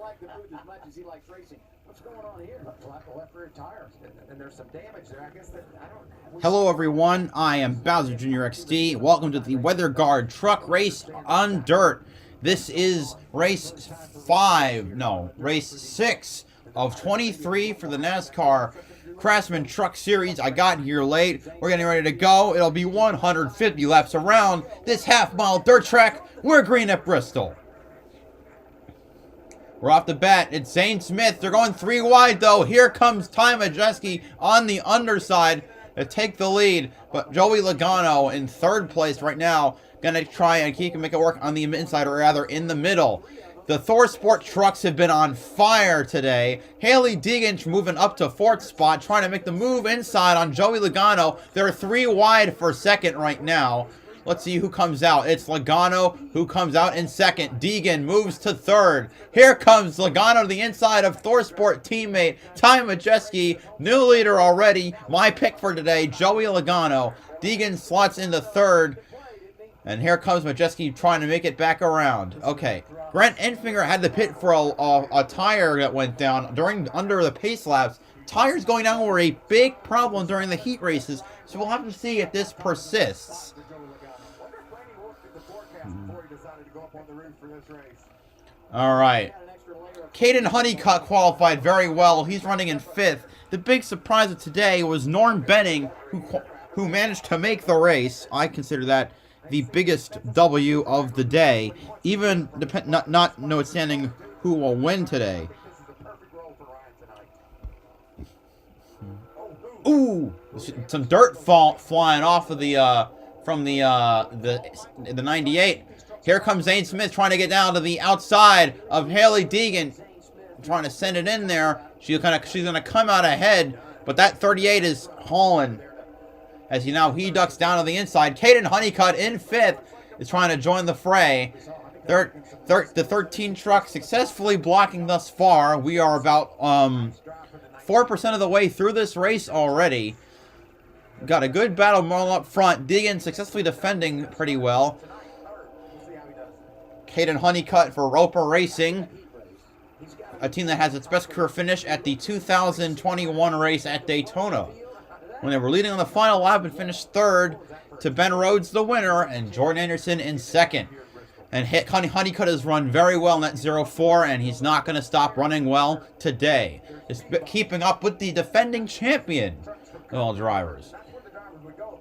like the booth as much as he likes racing. What's going on here? Left rear tire, and there's some damage there. I guess that I don't. Hello everyone, I am BowserJrXD. Welcome to the WeatherGuard truck race on dirt. This is race 6 of 23 for the NASCAR Craftsman Truck Series. I got here late. We're getting ready to go. It'll be 150 laps around this half-mile dirt track. We're green at Bristol. We're off the bat. It's Zane Smith. They're going 3 wide, though. Here comes Ty Majeski on the underside to take the lead. But Joey Logano in 3rd place right now. Going to try and make it work on the inside, or rather in the middle. The Thor Sport trucks have been on fire today. Hailie Deegan moving up to 4th spot, trying to make the move inside on Joey Logano. They're 3 wide for 2nd right now. Let's see who comes out. It's Logano who comes out in 2nd. Deegan moves to 3rd. Here comes Logano to the inside of Thor Sport teammate Ty Majeski. New leader already. My pick for today, Joey Logano. Deegan slots into 3rd. And here comes Majeski trying to make it back around. Okay. Grant Enfinger had to pit for a tire that went down under the pace laps. Tires going down were a big problem during the heat races, so we'll have to see if this persists. All right. Caden Honeycutt qualified very well. He's running in 5th. The big surprise of today was Norm Benning, who managed to make the race. I consider that the biggest W of the day, even not notwithstanding who will win today. Ooh, some dirt flying off of the from the 98. Here comes Zane Smith trying to get down to the outside of Hailie Deegan, trying to send it in there. She's gonna come out ahead, but that 38 is hauling. As he ducks down to the inside. Caden Honeycutt in 5th is trying to join the fray. The 13 truck successfully blocking thus far. We are about 4% of the way through this race already. Got a good battle model up front. Deegan successfully defending pretty well. Caden Honeycutt for Roper Racing, a team that has its best career finish at the 2021 race at Daytona, when they were leading on the final lap and finished 3rd to Ben Rhodes, the winner, and Jordan Anderson in 2nd. And Honeycutt has run very well in that 0-4, and he's not going to stop running well today. He's keeping up with the defending champion of all drivers.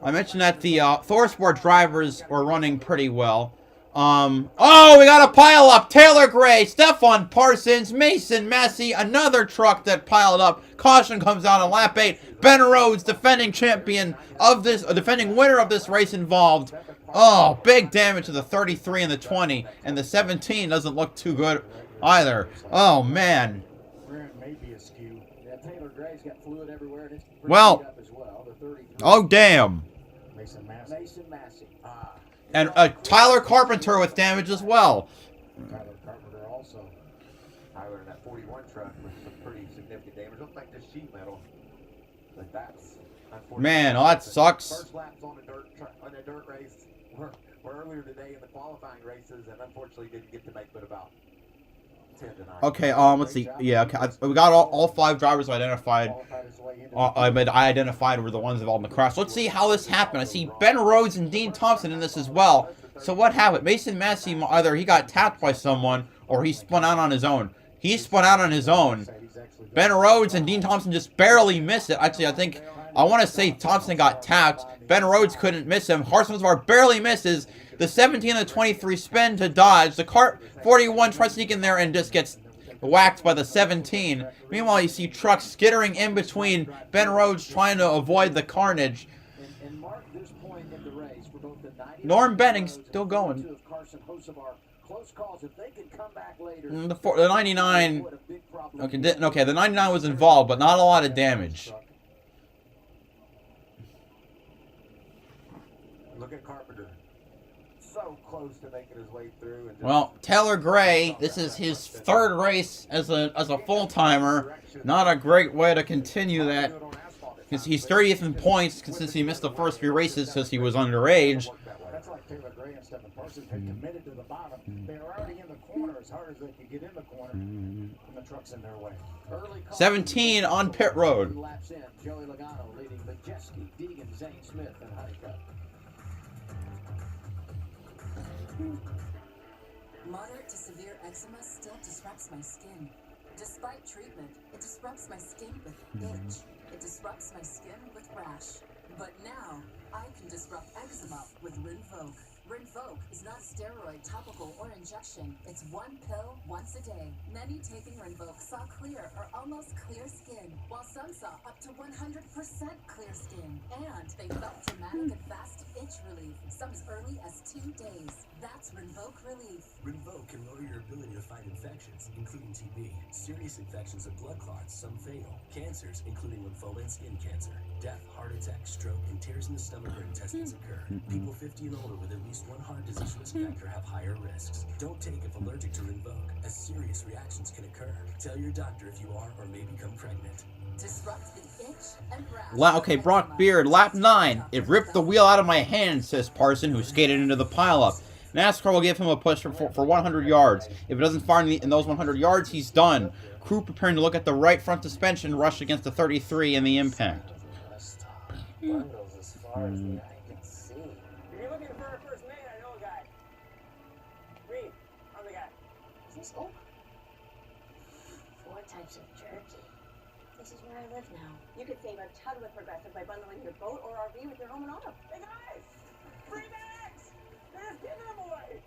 I mentioned that the Thor Sport drivers were running pretty well. Oh, we got a pile up. Taylor Gray, Stefan Parsons, Mason Massey, another truck that piled up. Caution comes out on lap 8. Ben Rhodes, defending champion of this, defending winner of this race involved. Oh, big damage to the 33 and the 20, and the 17 doesn't look too good either. Oh man. Well, oh damn. Mason Massey. And Tyler Carpenter with damage as well. Tyler Carpenter also. Tyler in that 41 truck with some pretty significant damage. Looks like just sheet metal. But that's unfortunate. Man, oh, that sucks. First laps on a dirt race were earlier today in the qualifying races, and unfortunately didn't get to make but about 10 to 9. Okay, let's see. Yeah, okay. We got all 5 drivers identified. I identified were the ones involved in the crash. Let's see how this happened. I see Ben Rhodes and Dean Thompson in this as well. So what happened? Mason Massey, either he got tapped by someone or he spun out on his own. He spun out on his own. Ben Rhodes and Dean Thompson just barely missed it. Actually, I want to say Thompson got tapped. Ben Rhodes couldn't miss him. Hartzmansvar barely misses. The 17 and the 23 spin to dodge. The Cart 41 tries to sneak in there and just gets whacked by the 17. Meanwhile, you see trucks skittering in between. Ben Rhodes trying to avoid the carnage. Norm Benning still going. The 99. Okay, the 99 was involved, but not a lot of damage. Look at Carpenter. So close to making his way through. Well, Taylor Gray, this is his 3rd race as a full-timer. Not a great way to continue that. Because he's 30th in points since he missed the first few races because he was underage. Taylor Gray and Stephen Parsons had committed to the bottom. They were already in the corner as hard as they could get in the corner, and the truck's in their way. Early 17 on pit road. Laps in, Joey Logano leading Majeski, Deegan, Zane Smith, and Honeycutt. Moderate to severe eczema still disrupts my skin. Despite treatment, it disrupts my skin with itch. It disrupts my skin with rash. But now, I can disrupt eczema with Rinvoq. Rinvoq is not a steroid, topical, or injection. It's one pill once a day. Many taking Rinvoq saw clear or almost clear skin, while some saw up to 100% clear skin. And they felt dramatic and fast itch relief, some as early as 2 days. That's Rinvoq relief. Rinvoq can lower your ability to fight infections, including TB, serious infections of blood clots, some fatal, cancers, including lymphoma and skin cancer, death, heart attack, stroke, and tears in the stomach or intestines occur. People 50 and older with at least one heart disease risk factor have higher risks. Don't take if allergic to Rinvoq, as serious reactions can occur. Tell your doctor if you are or may become pregnant. Disrupt the itch and rash. Okay, Brock Beard, lap 9. It ripped the wheel out of my hand, says Parson, who skated into the pileup. NASCAR will give him a push for 100 yards. If it doesn't fire in those 100 yards, he's done. Crew preparing to look at the right front suspension rush against the 33 in the impact. Bundles as far as the eye can see. If you're looking for a first mate, I know a guy. Reed, I'm the guy. Is this Oak? 4 types of jerky. This is where I live now. You could save a ton with Progressive by bundling your boat or RV with your home and auto. Hey guys! Free bags! They're just giving them away!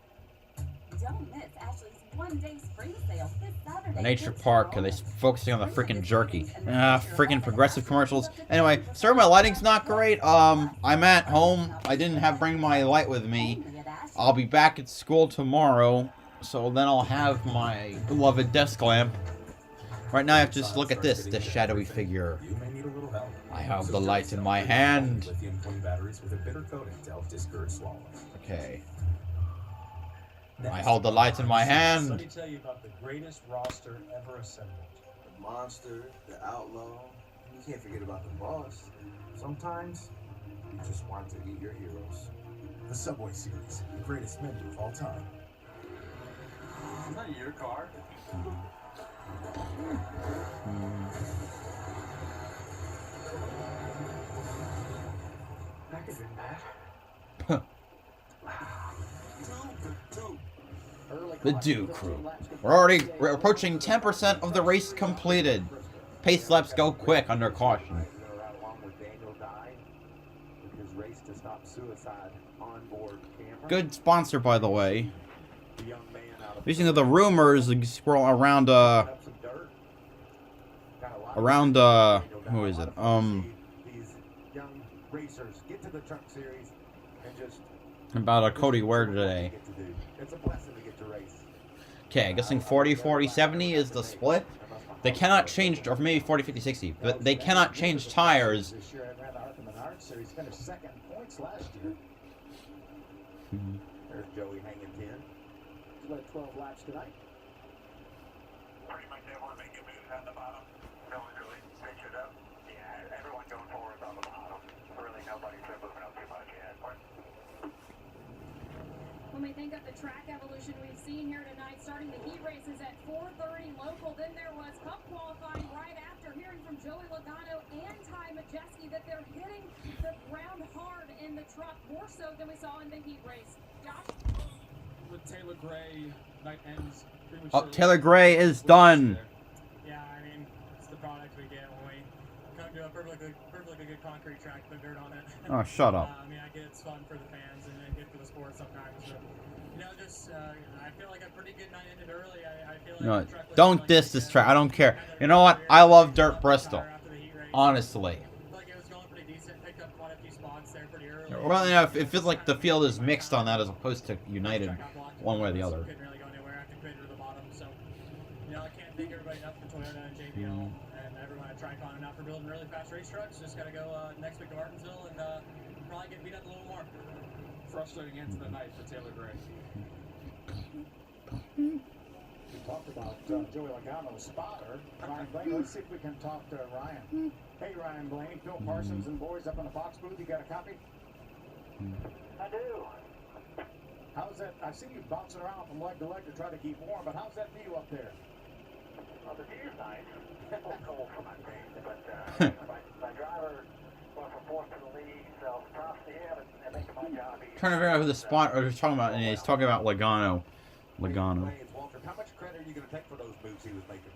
Don't miss Ashley's one-day spring sale this Saturday. Nature Park, are they focusing on the freaking jerky? Freaking Progressive commercials. Anyway, sorry my lighting's not great. I'm at home. I didn't bring my light with me. I'll be back at school tomorrow, so then I'll have my beloved desk lamp. Right now I have to just look at this shadowy figure. You may need a little help. I have the light in my hand. Lithium-coin batteries with a bitter coating to help discourage swallowing. Okay. I hold the light in my hand. Let me tell you about the greatest roster ever assembled. The monster, the outlaw. You can't forget about the boss. Sometimes you just want to eat your heroes. The Subway Series, the greatest menu of all time. Is that your car? That could be bad. The Do Crew. We're approaching 10% of the race completed. Pace laps go quick under caution. Good sponsor, by the way. Speaking of the rumors, scroll around who is it? About a Cody Ware today. Okay, guessing 40, 40, 70 is the split. They cannot change, or maybe 40, 50, 60, but they cannot change tires. This year, I'd rather Arthur Menard series finished second in points last year. There's Joey hanging 10. He led 12 laps tonight. Pretty much everyone making moves at the bottom. No one's really pitched it up. Yeah, everyone going forward on the bottom. Really, nobody's been moving up too much yet. When we think of the track evolution we've seen here tonight, starting the heat races at 4:30 local, then there was Cup qualifying right after. Hearing from Joey Logano and Ty Majeski that they're hitting the ground hard in the truck, more so than we saw in the heat race. Josh? With Taylor Gray, night ends prematurely. Oh, Taylor Gray is done. Yeah, I mean, it's the product we get when we come to a perfectly good concrete track, put dirt on it. Oh, shut up. I mean, I get it's fun for the fans and good for the sport sometimes. But, you know, just I feel like a pretty good night ended early. I feel like No, the track was don't like diss this track. I don't care. You know what? I love Dirt Bristol. Honestly. Like it was going pretty decent. Picked up quite a few spots there pretty early. Well, you know, it feels like the field is mixed on that as opposed to united one way or the other. Couldn't really go anywhere after crater to the bottom. So, you know, I can't thank everybody enough for Toyota and JBL and everyone at Tricon enough for building really fast race trucks. Just got to go next week to Martinsville and probably get beat up a little more. Frustrating end to the night for Taylor Gray. We talked about Joey Logano's spotter, Ryan Blaney. Let's see if we can talk to Ryan. Hey, Ryan Blaney, Phil Parsons and boys up in the box booth. You got a copy? I do. How's that? I see you bouncing around from leg to leg to try to keep warm, but how's that view up there? Well, the view's nice. A little cold for my taste, but my driver went from fourth to the lead, so props to him and making my job easy. Trying to figure out who the spot or he's talking about, and he's talking about Logano. Logano. Walter, how much credit are you going to take for those moves he was making?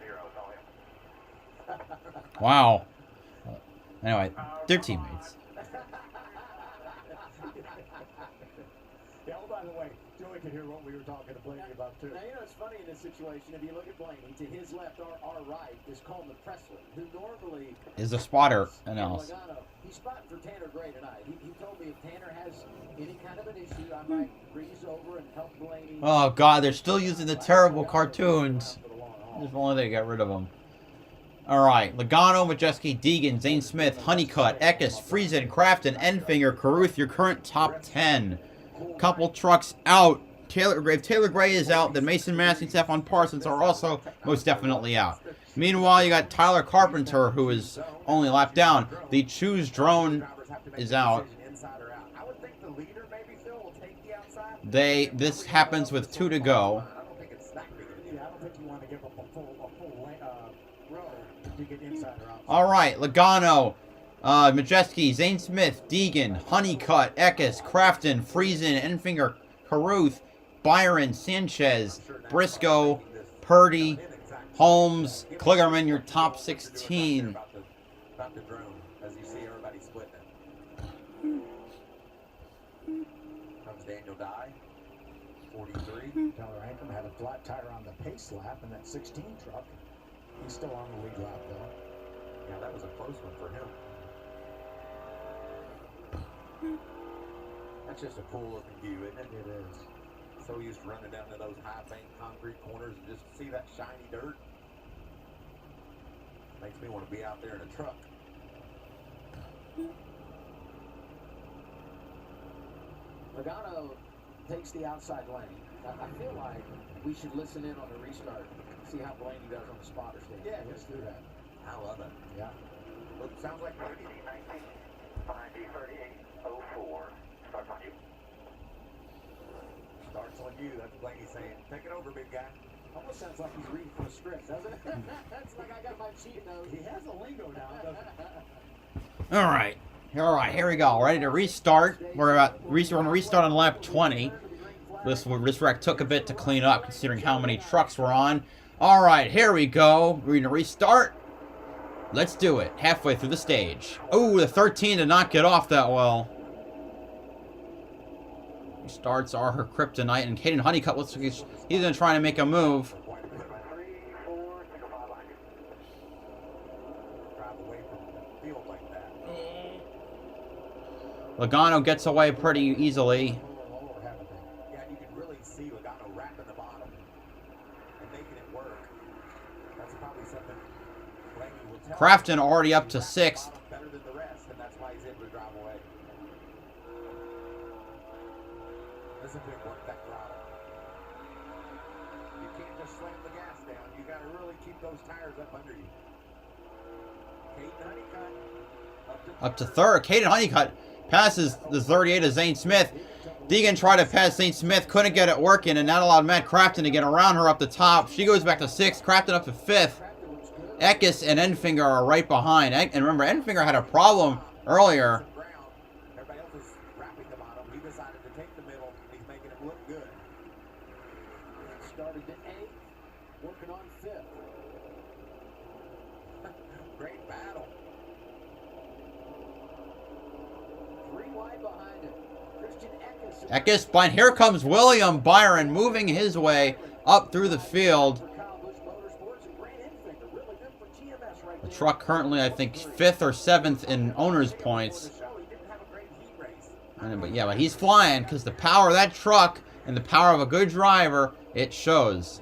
0 is all him. Wow. Anyway, they're teammates. Yeah, oh, by the way, Joey could hear what we were talking to Blaney about, too. Now, you know, it's funny in this situation, if you look at Blaney, to his left or our right is Coleman Presley, who normally Is the spotter and analysis. Logano, he's spotting for Tanner Gray tonight. He told me if Tanner has any kind of an issue, I might breeze over and help Blaney. Oh god, they're still using the terrible cartoons. If only they got rid of them. Alright, Logano, Majeski, Deegan, Zane Smith, Honeycutt, Eckes, Friesen, Crafton, Enfinger, Caruth, your current top 10. Couple trucks out. Taylor Gray is out. Then Mason Massey and Stephon Parsons are also most definitely out. Meanwhile, you got Tyler Carpenter, who is only lapped down. The Choose drone is out. This happens with 2 to go. Alright, Logano, Majeski, Zane Smith, Deegan, Honeycutt, Eckes, Crafton, Friesen, Enfinger, Caruth, Byron, Sanchez, Briscoe, Purdy, Holmes, Kligerman, your top 16. About the drone, as you see everybody splitting it. Comes Daniel Dye, 43. Tyler Ankrum had a flat tire on the pace lap in that 16 truck. He's still on the lead lap, though. Yeah, that was a close one for him. That's just a cool looking view, isn't it? It is. So used to running down to those high banked concrete corners and just see that shiny dirt. Makes me want to be out there in a truck. Logano takes the outside lane. I feel like we should listen in on the restart, see how Blaney does on the spotter stage. Yeah, let's do that. I love it. Yeah. Look, sounds like D19, behind D3804. Starts on you. Starts on you. That's Blaney saying, take it over, big guy. Almost sounds like he's reading from a script, doesn't it? That's like I got my cheat note. He has a lingo now, doesn't he? Alright. Alright, here we go. Ready to restart. We're going to restart on lap 20. This wreck took a bit to clean up considering how many trucks were on. Alright, here we go. We're going to restart. Let's do it. Halfway through the stage. Oh, the 13 did not get off that well. Starts are her kryptonite, and Caden Honeycutt looks like he's going to try to make a move. Logano gets away pretty easily. Yeah, you can really see Logano wrapping the bottom and making it work. That's probably something Blaney will tell. Crafton already up to 6th. Better than the rest, and that's why he's able to drive away. Listen to him work that throttle. You can't just slam the gas down. You got to really keep those tires up under you. Caden Honeycutt Up to 3rd. Caden Honeycutt passes the 38 of Zane Smith. Deegan tried to pass Zane Smith, couldn't get it working, and that allowed Matt Crafton to get around her up the top. She goes back to 6th, Crafton up to 5th. Eckes and Enfinger are right behind. And remember, Enfinger had a problem earlier. Everybody else is wrapping the bottom. He decided to take the middle, and he's making it look good. Started to 8th, working on 5th. Great battle. 3 wide behind him. Christian Eckes. Eckes, but here comes William Byron moving his way up through the field. The truck currently, I think, 5th or 7th in owner's points. But he's flying because the power of that truck and the power of a good driver, it shows.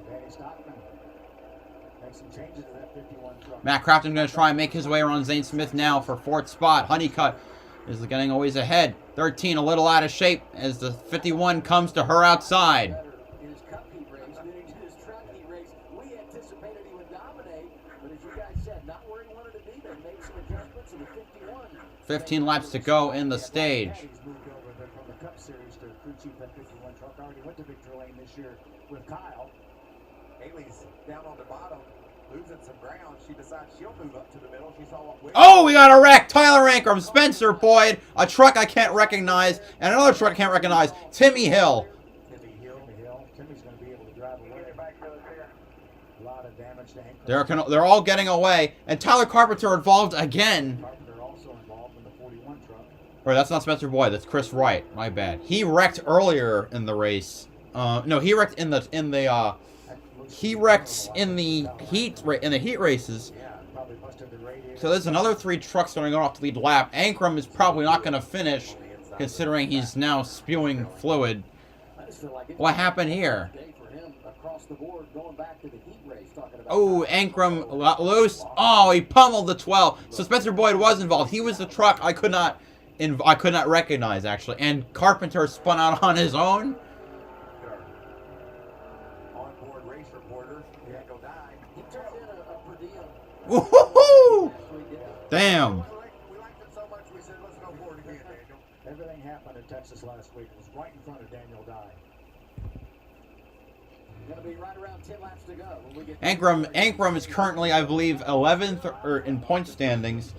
Matt Crafton going to try and make his way around Zane Smith now for 4th spot. Honeycutt is getting always ahead. 13 a little out of shape as the 51 comes to her outside. 15 laps to go in the stage. crew chief of that 51 truck already went to victory lane this year with Kyle. Haley's down on the bottom, losing some ground. She decides she'll move up to the middle. She saw what Oh, we got a wreck. Tyler Ankrum, Spencer Boyd, a truck I can't recognize, and another truck I can't recognize. Timmy Hill. Timmy's going to be able to drive away. A lot of damage to Ankrum. They're all getting away, and Tyler Carpenter involved again. Carpenter also involved in the 41 truck. Or that's not Spencer Boyd. That's Chris Wright. My bad. He wrecked earlier in the race. No, he wrecked in the he wrecked in the heat races. So there's another 3 trucks that are going off the lead lap. Ankrum is probably not going to finish, considering he's now spewing fluid. What happened here? Oh, Ankrum got loose. Oh, he pummeled the 12. So Spencer Boyd was involved. He was the truck I could not recognize, actually. And Carpenter spun out on his own. onboard race reporter, Daniel Dye. He turned in a per diem. Woohoo! Damn. We liked it so much, we said, let's go for it again, Daniel. Everything happened in Texas last week. It was right in front of Daniel Dye. Going to be right around 10 laps to go. When we get Ankrum is currently, I believe, 11th in point standings.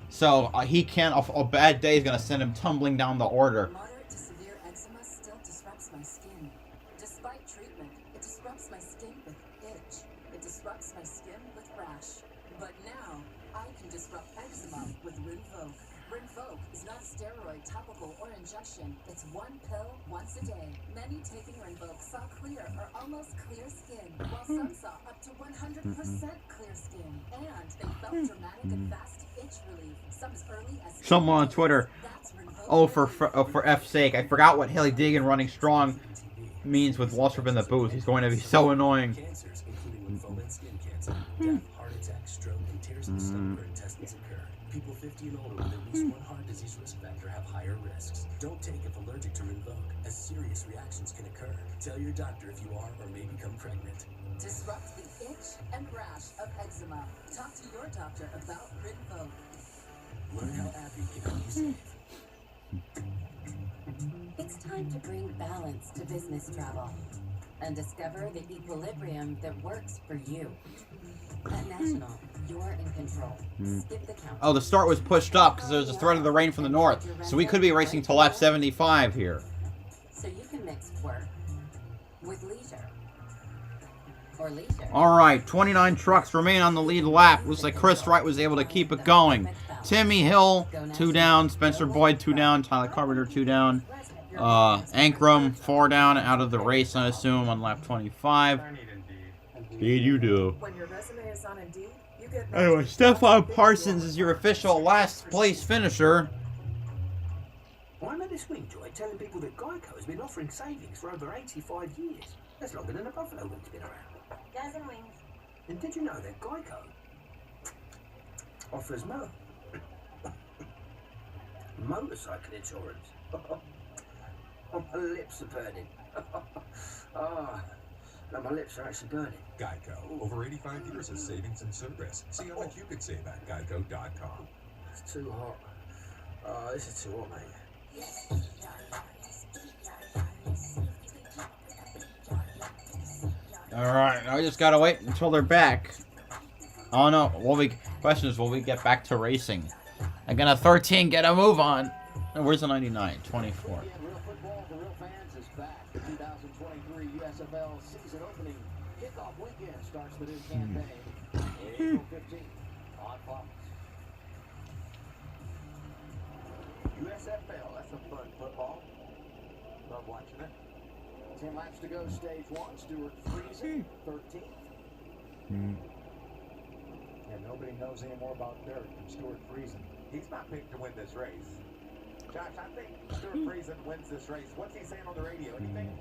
So he can't. A bad day is going to send him tumbling down the order. Moderate to severe eczema still disrupts my skin. Despite treatment, it disrupts my skin with itch. It disrupts my skin with rash. But now, I can disrupt eczema with Rinvoq. Rinvoq is not a steroid, topical, or injection. It's one pill once a day. Many taking Rinvoq saw clear or almost clear skin, while some saw up to 100% clear skin. And they felt dramatic and fast itch relief. Some as early as Someone on Twitter. Oh, for F's sake, I forgot what Haley Deegan running strong means with Waltrip in the booth. He's going to be so annoying. Cancers, including lymphoma and skin cancer, death, heart attack, stroke, and tears in the stomach or intestines occur. People 50 and older with at least one heart disease risk factor have higher risks. Don't take if allergic to Rinvoq, as serious reactions can occur. Tell your doctor if you are or may become pregnant. disrupt the itch and rash of eczema. Talk to your doctor about Rinvoq. Learn how Appy can help you save. It's time to bring balance to business travel and discover the equilibrium that works for you. At National, you're in control. Skip the count. Oh, the start was pushed up because there's a threat of the rain from the north. So we could be racing to lap 75 here. So you can mix work with leisure. Or leisure. Alright, 29 trucks remain on the lead lap. Looks like Chris Wright was able to keep it going. Timmy Hill, 2 down. Spencer Boyd, 2 down. Tyler Carpenter, 2 down. Ankrum, 4 down out of the race, I assume, on lap 25. Indeed you do. When your resume is on Indeed, you get Anyway, Stefan Parsons is your official last place finisher. Well, I met this week, Joy, telling people that Geico has been offering savings for over 85 years. That's longer than the Buffalo Wing's been around. Dozen wings. And did you know that Geico offers motorcycle insurance? Oh, my lips are burning. No, my lips are actually burning. Geico, over 85 years of savings and service. See how much you could save at geico.com. It's too hot. Oh, this is too hot, mate. Alright, now we just gotta wait until they're back. Oh no, question is, will we get back to racing? I'm gonna 13 get a move on. Where's the 99? 24. Real football for real fans is back. The 2023 USFL season opening kickoff weekend starts the new campaign April 15th on Fox. USFL, that's some fun football. Love watching it. 10 laps to go, stage 1. Stuart Friesen, 13th. And nobody knows any more about Dirt than Stuart Friesen. He's not picked to win this race. Josh, I think Stuart Friesen wins this race. What's he saying on the radio? Anything?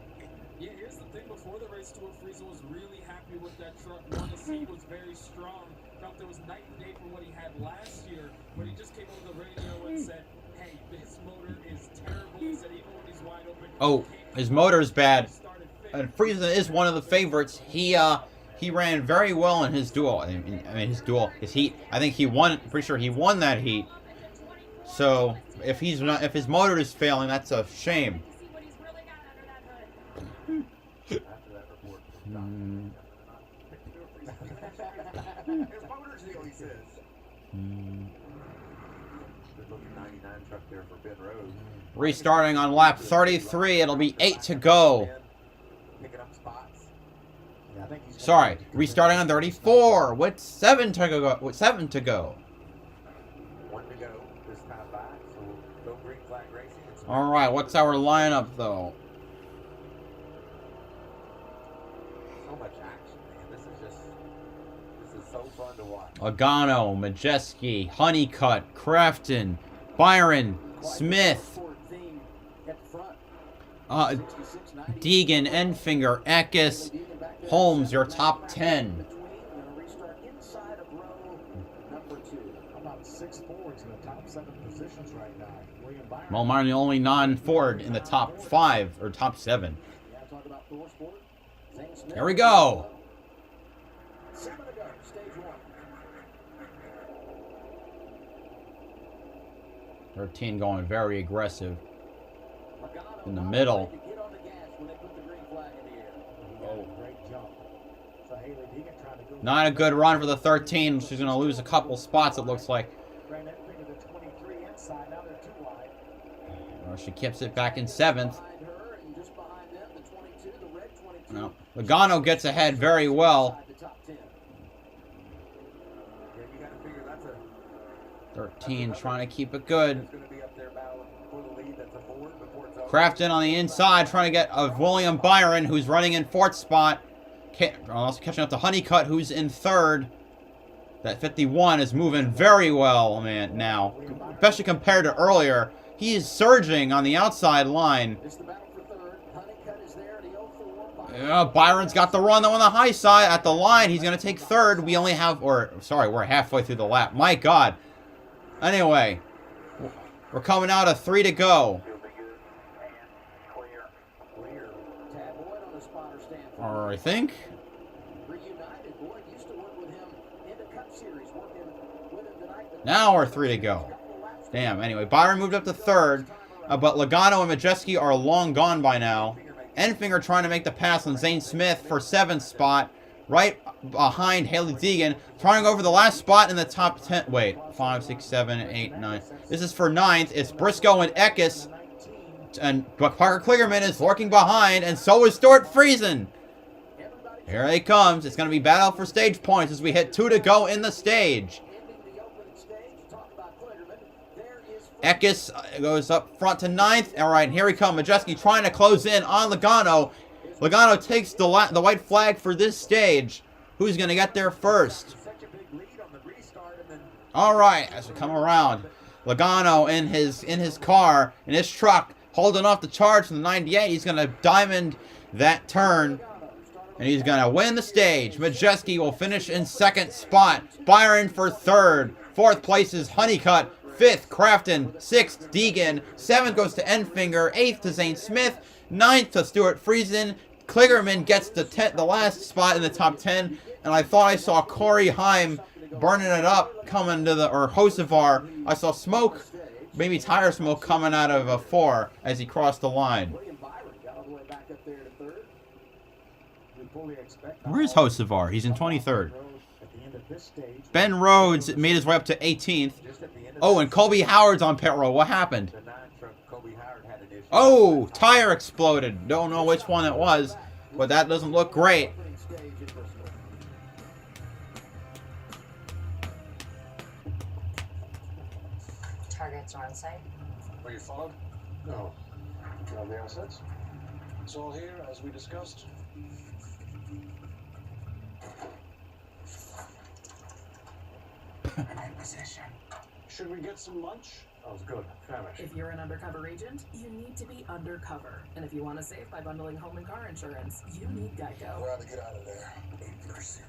Yeah, here's the thing. Before the race, Stuart Friesen was really happy with that truck. Won the seat, was very strong. Felt it was night and day from what he had last year. But he just came over the radio and said, hey, this motor is terrible. He said even when he's wide open. Oh, his motor's bad. And Friesen is one of the favorites. He ran very well in his duel. I mean his heat. I think he won. Pretty sure he won that heat. So if his motor is failing, that's a shame. There's Motors deal, he says. Good looking 99 truck there for Ben Rhodes. Restarting on lap 33. It'll be 8 to go. Picking up spots. Yeah, I think he's Sorry, restarting on 34 with 7 to go. With 7 to go. 1 to go this time back, so no green flag racing. All right, what's our lineup though? So much action, man. This is so fun to watch. Logano, Majeski, Honeycutt, Crafton, Byron, Smith, Deegan, Enfinger, Eckes, Holmes, your top 10. Well, mine the only non-Ford in the top 5 or top 7. Here we go. 13 going very aggressive. In the middle. Not a good run for the 13. She's going to lose a couple spots, it looks like. Well, she keeps it back in 7th. No. Logano gets ahead very well. 13 trying to keep it good. Crafton on the inside trying to get William Byron, who's running in 4th spot. Also catching up to Honeycutt, who's in 3rd. That 51 is moving very well, man, now. Especially compared to earlier. He is surging on the outside line. Byron's got the run, though, on the high side. At the line, he's going to take 3rd. We only have, we're halfway through the lap. My God. Anyway, we're coming out of 3 to go. I think. Now we're 3 to go. Damn, anyway, Byron moved up to 3rd, but Logano and Majeski are long gone by now. Enfinger trying to make the pass on Zane Smith for 7th spot, right behind Haley Deegan, trying over the last spot in the top 10. Wait, 5, 6, 7, 8, 9. This is for 9th. It's Briscoe and Eckes, but Parker Kligerman is lurking behind, and so is Stuart Friesen. Here he comes. It's going to be battle for stage points as we hit 2 to go in the stage. Eckes goes up front to 9th. All right, here we come. Majeski trying to close in on Logano. Logano takes the white flag for this stage. Who's going to get there first? All right, as we come around, Logano in his car, in his truck, holding off the charge from the 98. He's going to diamond that turn, and he's going to win the stage. Majeski will finish in 2nd spot. Byron for 3rd. 4th place is Honeycutt. 5th, Crafton. 6th, Deegan. 7th goes to Enfinger. 8th to Zane Smith. 9th to Stuart Friesen. Kligerman gets the last spot in the top 10. And I thought I saw Corey Heim burning it up coming to or Hocevar. I saw smoke, maybe tire smoke coming out of a 4 as he crossed the line. Where is Hocevar? He's in 23rd. Ben Rhodes made his way up to 18th. Oh, and Colby Howard's on pit road. What happened? Oh, tire exploded. Don't know which one it was, but that doesn't look great. Targets are on site. Were you followed? No. You have the assets? It's all here, as we discussed. I'm in position. Should we get some lunch? That was good. Famished. If you're an undercover agent, you need to be undercover. And if you want to save by bundling home and car insurance, you need Geico. We're out to get out of there. 8%.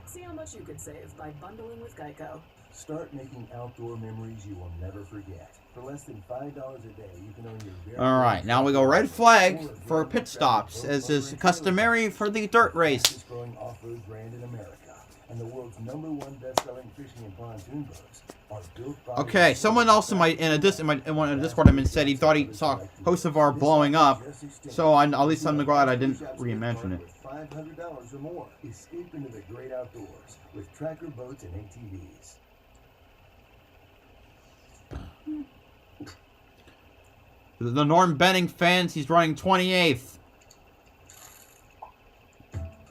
See how much you could save by bundling with Geico. Start making outdoor memories you will never forget. For less than $5 a day, you can own your very All right, now we go red flag for pit stops, as is customary for the dirt race. growing off-road brand in America, and the world's #1 best-selling fishing and pontoon boats are built by. Okay, someone else in one of the Discord I'm in said he thought he saw Hocevar blowing up, so at least I'm glad I didn't re-mention it. $500 or more. Escape into the great outdoors with Tracker boats and ATVs. The Norm Benning fans, he's running 28th.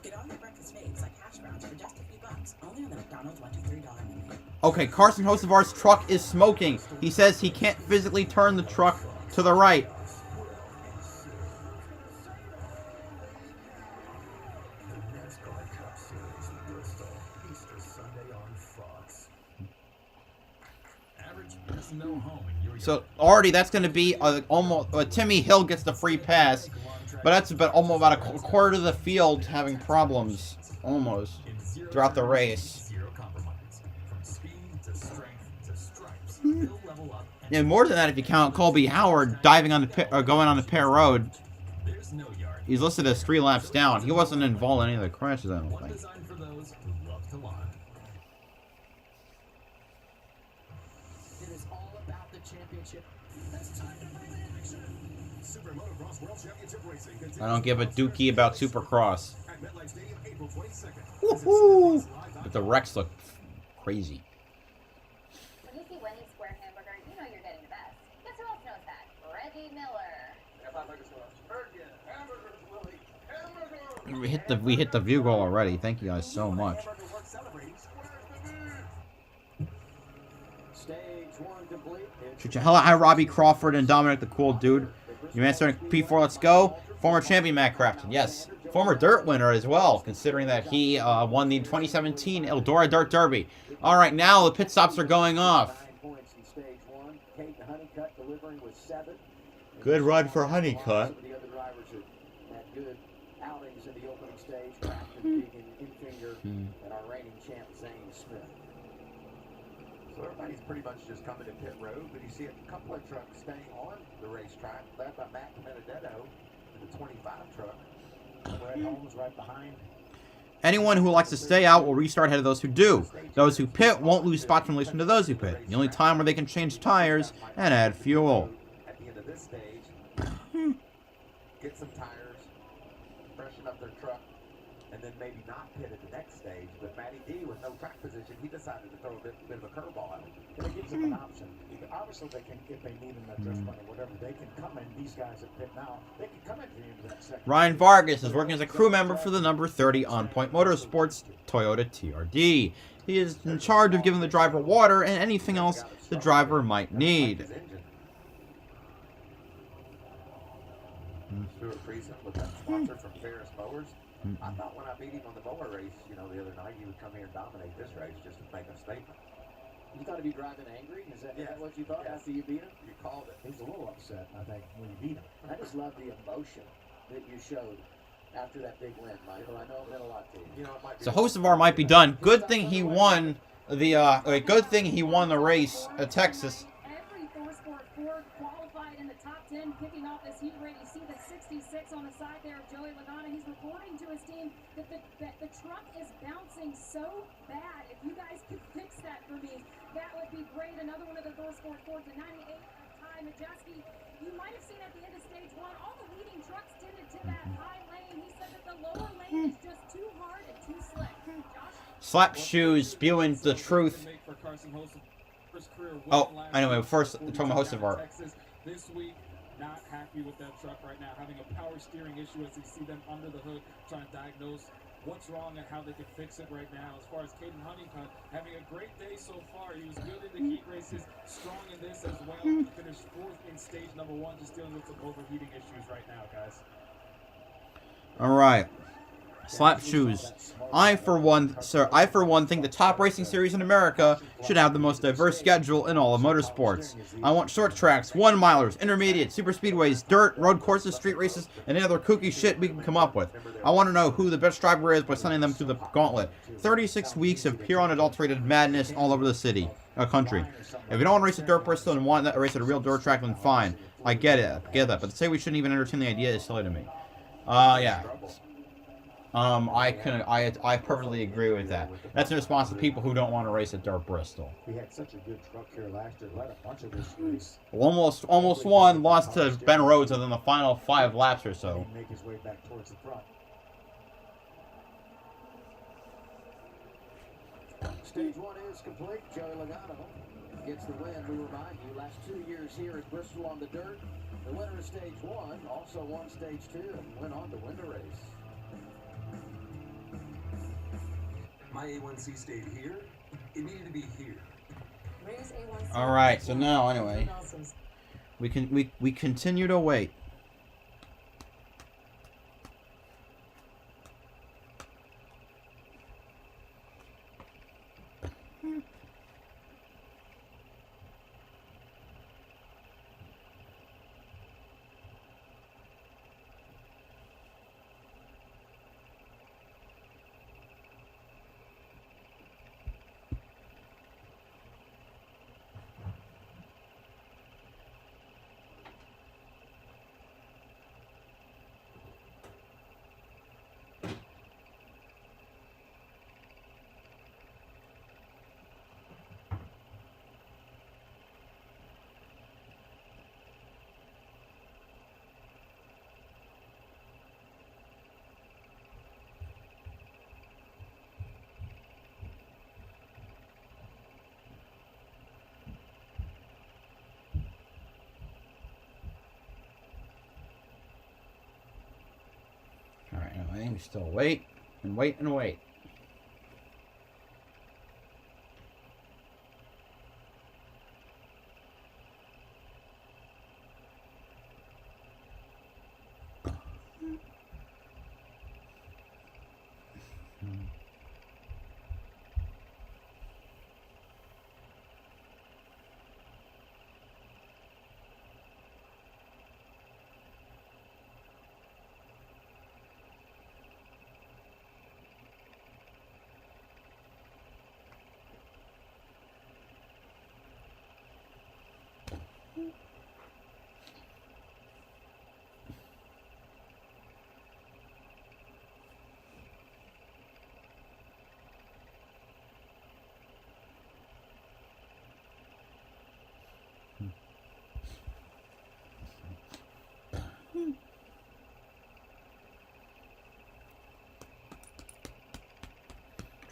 Get all your breakfast faves like hash browns for just a few bucks. Only on the McDonald's $1, $2, $3 menu. Okay, Carson Hocevar's truck is smoking. He says he can't physically turn the truck to the right. The NASCAR Cup Series at Bristol, Easter Sunday on Fox. Average is no home in your So already that's going to be almost Timmy Hill gets the free pass, but that's almost about a quarter of the field having problems almost throughout the race. Zero compromise. From speed to strength to stripes, they'll level up. And more than that, if you count Colby Howard diving on the pit, or going on the pit road, There's no yard. he's listed as 3 laps down. He wasn't involved in any of the crashes, I don't One think. designed for those who love to learn. It is all about the championship. It's time to bring in action. Super Motocross World Championship Racing continues I don't give a dookie about Supercross. at MetLife Stadium, April 22nd. Woohoo! But the wrecks look crazy. When you see Wendy's Square Hamburger, you know you're getting the best. Guess who else knows that? Reggie Miller. We hit the view goal already. Thank you guys so much. Stage 1 complete. Hi, Robbie Crawford and Dominic the Cool Dude. You man starting P4, let's go. Former champion Matt Crafton, yes. Former dirt winner as well, considering that he won the 2017 Eldora Dirt Derby. All right, now the pit stops are going off. 9 points in stage 1. Caden Honeycutt delivering with 7. Good run for Honeycutt. Some of the other drivers had good outings in the opening stage. Crafton, Deegan, Infinger, and our reigning champ Zane Smith. So everybody's pretty much just coming to pit road, but you see a couple of trucks staying on the racetrack, led by Matt Benedetto in the 25 truck. Brett Holmes right behind. Anyone who likes to stay out will restart ahead of those who do. Those who pit won't lose spots in relation to those who pit. The only time where they can change tires and add fuel. At the end of this stage, get some tires, freshen up their truck, and then maybe not pit at the next stage. But Matty D, with no track position, he decided to throw a bit of a curveball at him. And it gives them an option. Obviously, they can, if they need them at their money, whatever, they can come in. These guys that pit now, they can come in at the end of that second. Ryan Vargas is working as a crew member for the number 30 On Point Motorsports Toyota TRD. He is in charge of giving the driver water and anything else the driver might need. Stuart Friesen with that sponsor from Ferris Mowers. I thought when I beat him on the mower race, the other night, he would come here and dominate this race just to make a statement. You thought he'd be driving angry? Is that what you thought after you beat him? You called it. He was a little upset, I think, when you beat him. I just love the emotion that you showed after that big win, Michael. I know it meant a lot to you. It might be So Hocevar might be done. Good thing he won the good thing he won the race at Texas. Every ThorSport Ford qualified in the top 10, kicking off this heat race. You see the 66 on the side there of Joey Logano. He's reporting to his team that the truck is bouncing so bad. If you guys could fix that for me, that would be great. Another one of the ThorSport Fords, the 98 of Ty Majeski. You might have seen at the end of stage 1, all the leading trucks tended to that high lane. He said that the lower lane is just too hard and too slick. Josh? Slap shoes spewing the truth. Oh, anyway, first talking about Hocevar. This week, not happy with that truck right now, having a power steering issue as you see them under the hood trying to diagnose what's wrong and how they can fix it right now. As far as Caden Honeycutt, having a great day so far. He was good in the heat races, strong in this as well. He finished 4th in stage number 1, just dealing with some overheating issues right now, guys. All right. Slap shoes. I for one think the top racing series in America should have the most diverse schedule in all of motorsports. I want short tracks, 1-milers, intermediate, super speedways, dirt, road courses, street races, and any other kooky shit we can come up with. I want to know who the best driver is by sending them through the gauntlet. 36 weeks of pure unadulterated madness all over the country. If you don't want to race at Dirt Bristol and want to race at a real dirt track, then fine. I get that. But to say we shouldn't even entertain the idea is silly to me. Yeah. I perfectly agree with that. That's in response to people who don't want to race at Dirt Bristol. We had such a good truck here last year. Led a bunch of this race. Almost won, lost to Ben Rhodes within the final 5 laps or so. Make his way back towards the front. Stage 1 is complete. Joey Logano gets the win. We remind you, last 2 years here at Bristol on the dirt, the winner of Stage 1 also won Stage 2 and went on to win the race. My A1C stayed here. It needed to be here. Raise A1C. All right. So now, anyway, we continue to wait. All right. Anyway, we still wait and wait and wait.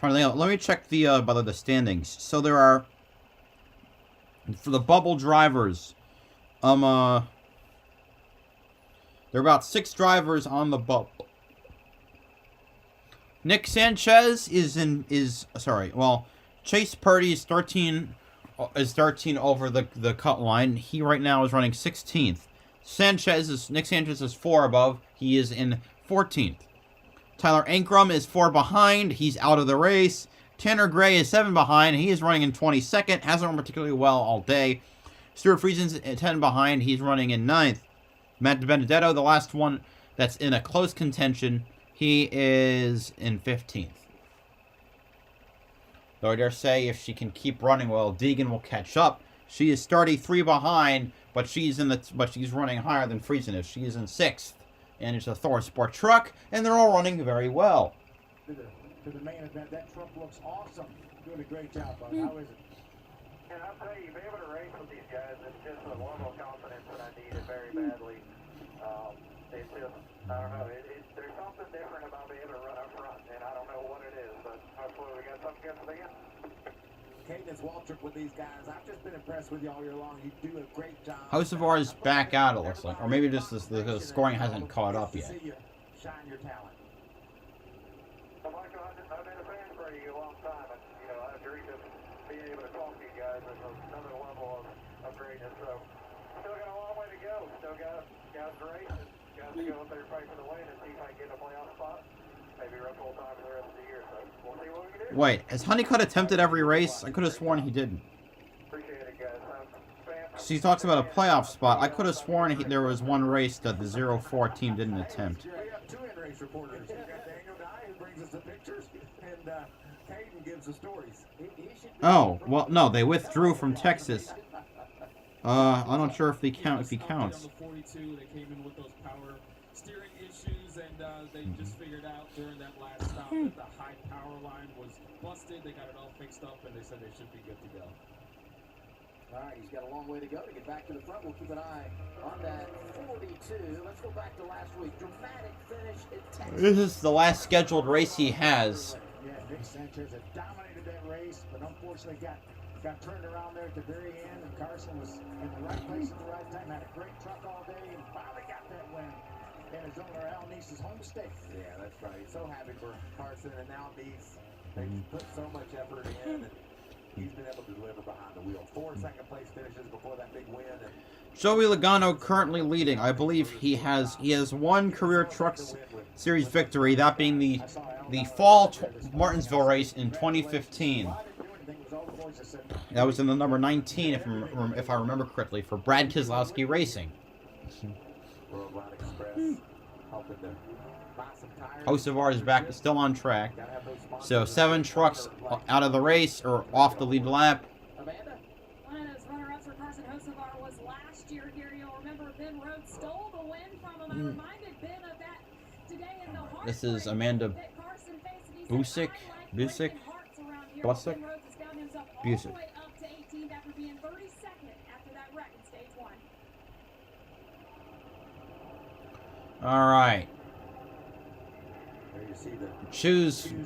Let me check the standings. So there are, for the bubble drivers, there are about 6 drivers on the bubble. Nick Sanchez Chase Purdy is 13 over the cut line. He right now is running 16th. Nick Sanchez is 4 above. He is in 14th. Tyler Ankrum is 4 behind. He's out of the race. Tanner Gray is 7 behind. He is running in 22nd. Hasn't run particularly well all day. Stuart Friesen's 10 behind. He's running in 9th. Matt Benedetto, the last one that's in a close contention, he is in 15th. Though I dare say if she can keep running well, Deegan will catch up. She is starting 3 behind, but she's running higher than Friesen is. She is in 6th. And it's a Thor Sport truck, and they're all running very well. To the main event, that truck looks awesome. Doing a great job, bud. How is it? And I'll tell you, being able to race with these guys, it's just a level of confidence that I needed very badly. It's just, I don't know, there's something different about being able to run up front, and I don't know what it is, but hopefully we got something good for the end. Cadence Waltrip with these guys. I've just been impressed with you all year long. You do a great job. House of R is back out, it looks like. Or maybe just the scoring hasn't caught up yet. Shine your talent. Well, Michael, I've been a fan for you a long time, and, I dreamed of being able to talk to you guys at another level of greatness, so still got a long way to go. Still got guys to race, and guys to go up there fight for the win and see if I can get a playoff spot. Maybe run full time for the rest of the year, so we'll see what we can do. Wait, has Honeycutt attempted every race? I could have sworn he didn't. Appreciate it, guys. She talks about a playoff spot. I could have sworn there was one race that the 04 team didn't attempt. We have 2 in-race reporters. We got Daniel Nye, who brings us the pictures, and Caden gives the stories. Oh, well, no, they withdrew from Texas. I'm not sure if he counts. On the 42, they came in with those power steering issues, and they just figured out during that last stop that the high power line was busted. They got it all fixed up, and they said they should be good to go. All right, he's got a long way to go to get back to the front. We'll keep an eye on that 42. Let's go back to last week. Dramatic finish in Texas. This is the last scheduled race he has. Sanchez had dominated that race, but unfortunately got turned around there at the very end, and Carson was in the right place at the right time, had a great truck all day, and finally got that win in his owner Al Neese's home state. Yeah, that's right. He's so happy for Carson and Al Neese. They put so much effort in, and he's been able to deliver behind the wheel. 4 second-place finishes before that big win. And Joey Logano currently leading. I believe he has one career Truck Series victory, that being the fall Martinsville race in 2015. That was in the number 19, if I remember correctly, for Brad Keselowski Racing. Worldwide Express helping to buy some tires. Hocevar is back, still on track. So 7 trucks out of the race or off the lead lap. Amanda? One of those runner-ups for Carson Hocevar was last year here. You'll remember Ben Rhodes stole the win from him. I reminded Ben of that today in the hard This is Amanda Busick. Busick. Busick. Busick. All right.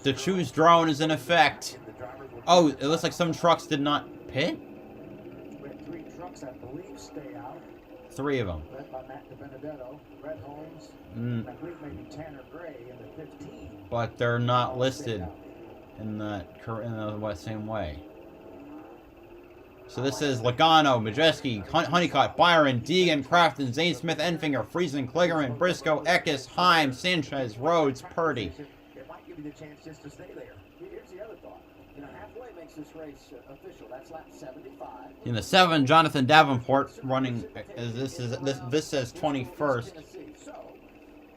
The choose drone is in effect. Oh, it looks like some trucks did not pit. We had 3 trucks, I believe, stay out. 3 of them. Led by Matt DiBenedetto, Red Holmes, and I believe maybe Tanner Gray in the 15. But they're not listed in the same way. So this is Logano, Majeski, Honeycutt, Byron, Deegan, Crafton, Zane Smith, Enfinger, Friesen, Kligerman, Briscoe, Eckes, Heim, Sanchez, Rhodes, Purdy. It might give you the chance just to stay there. Here's the other thought. Halfway makes this race official. That's lap 75. In the 7, Jonathan Davenport running. This says 21st. So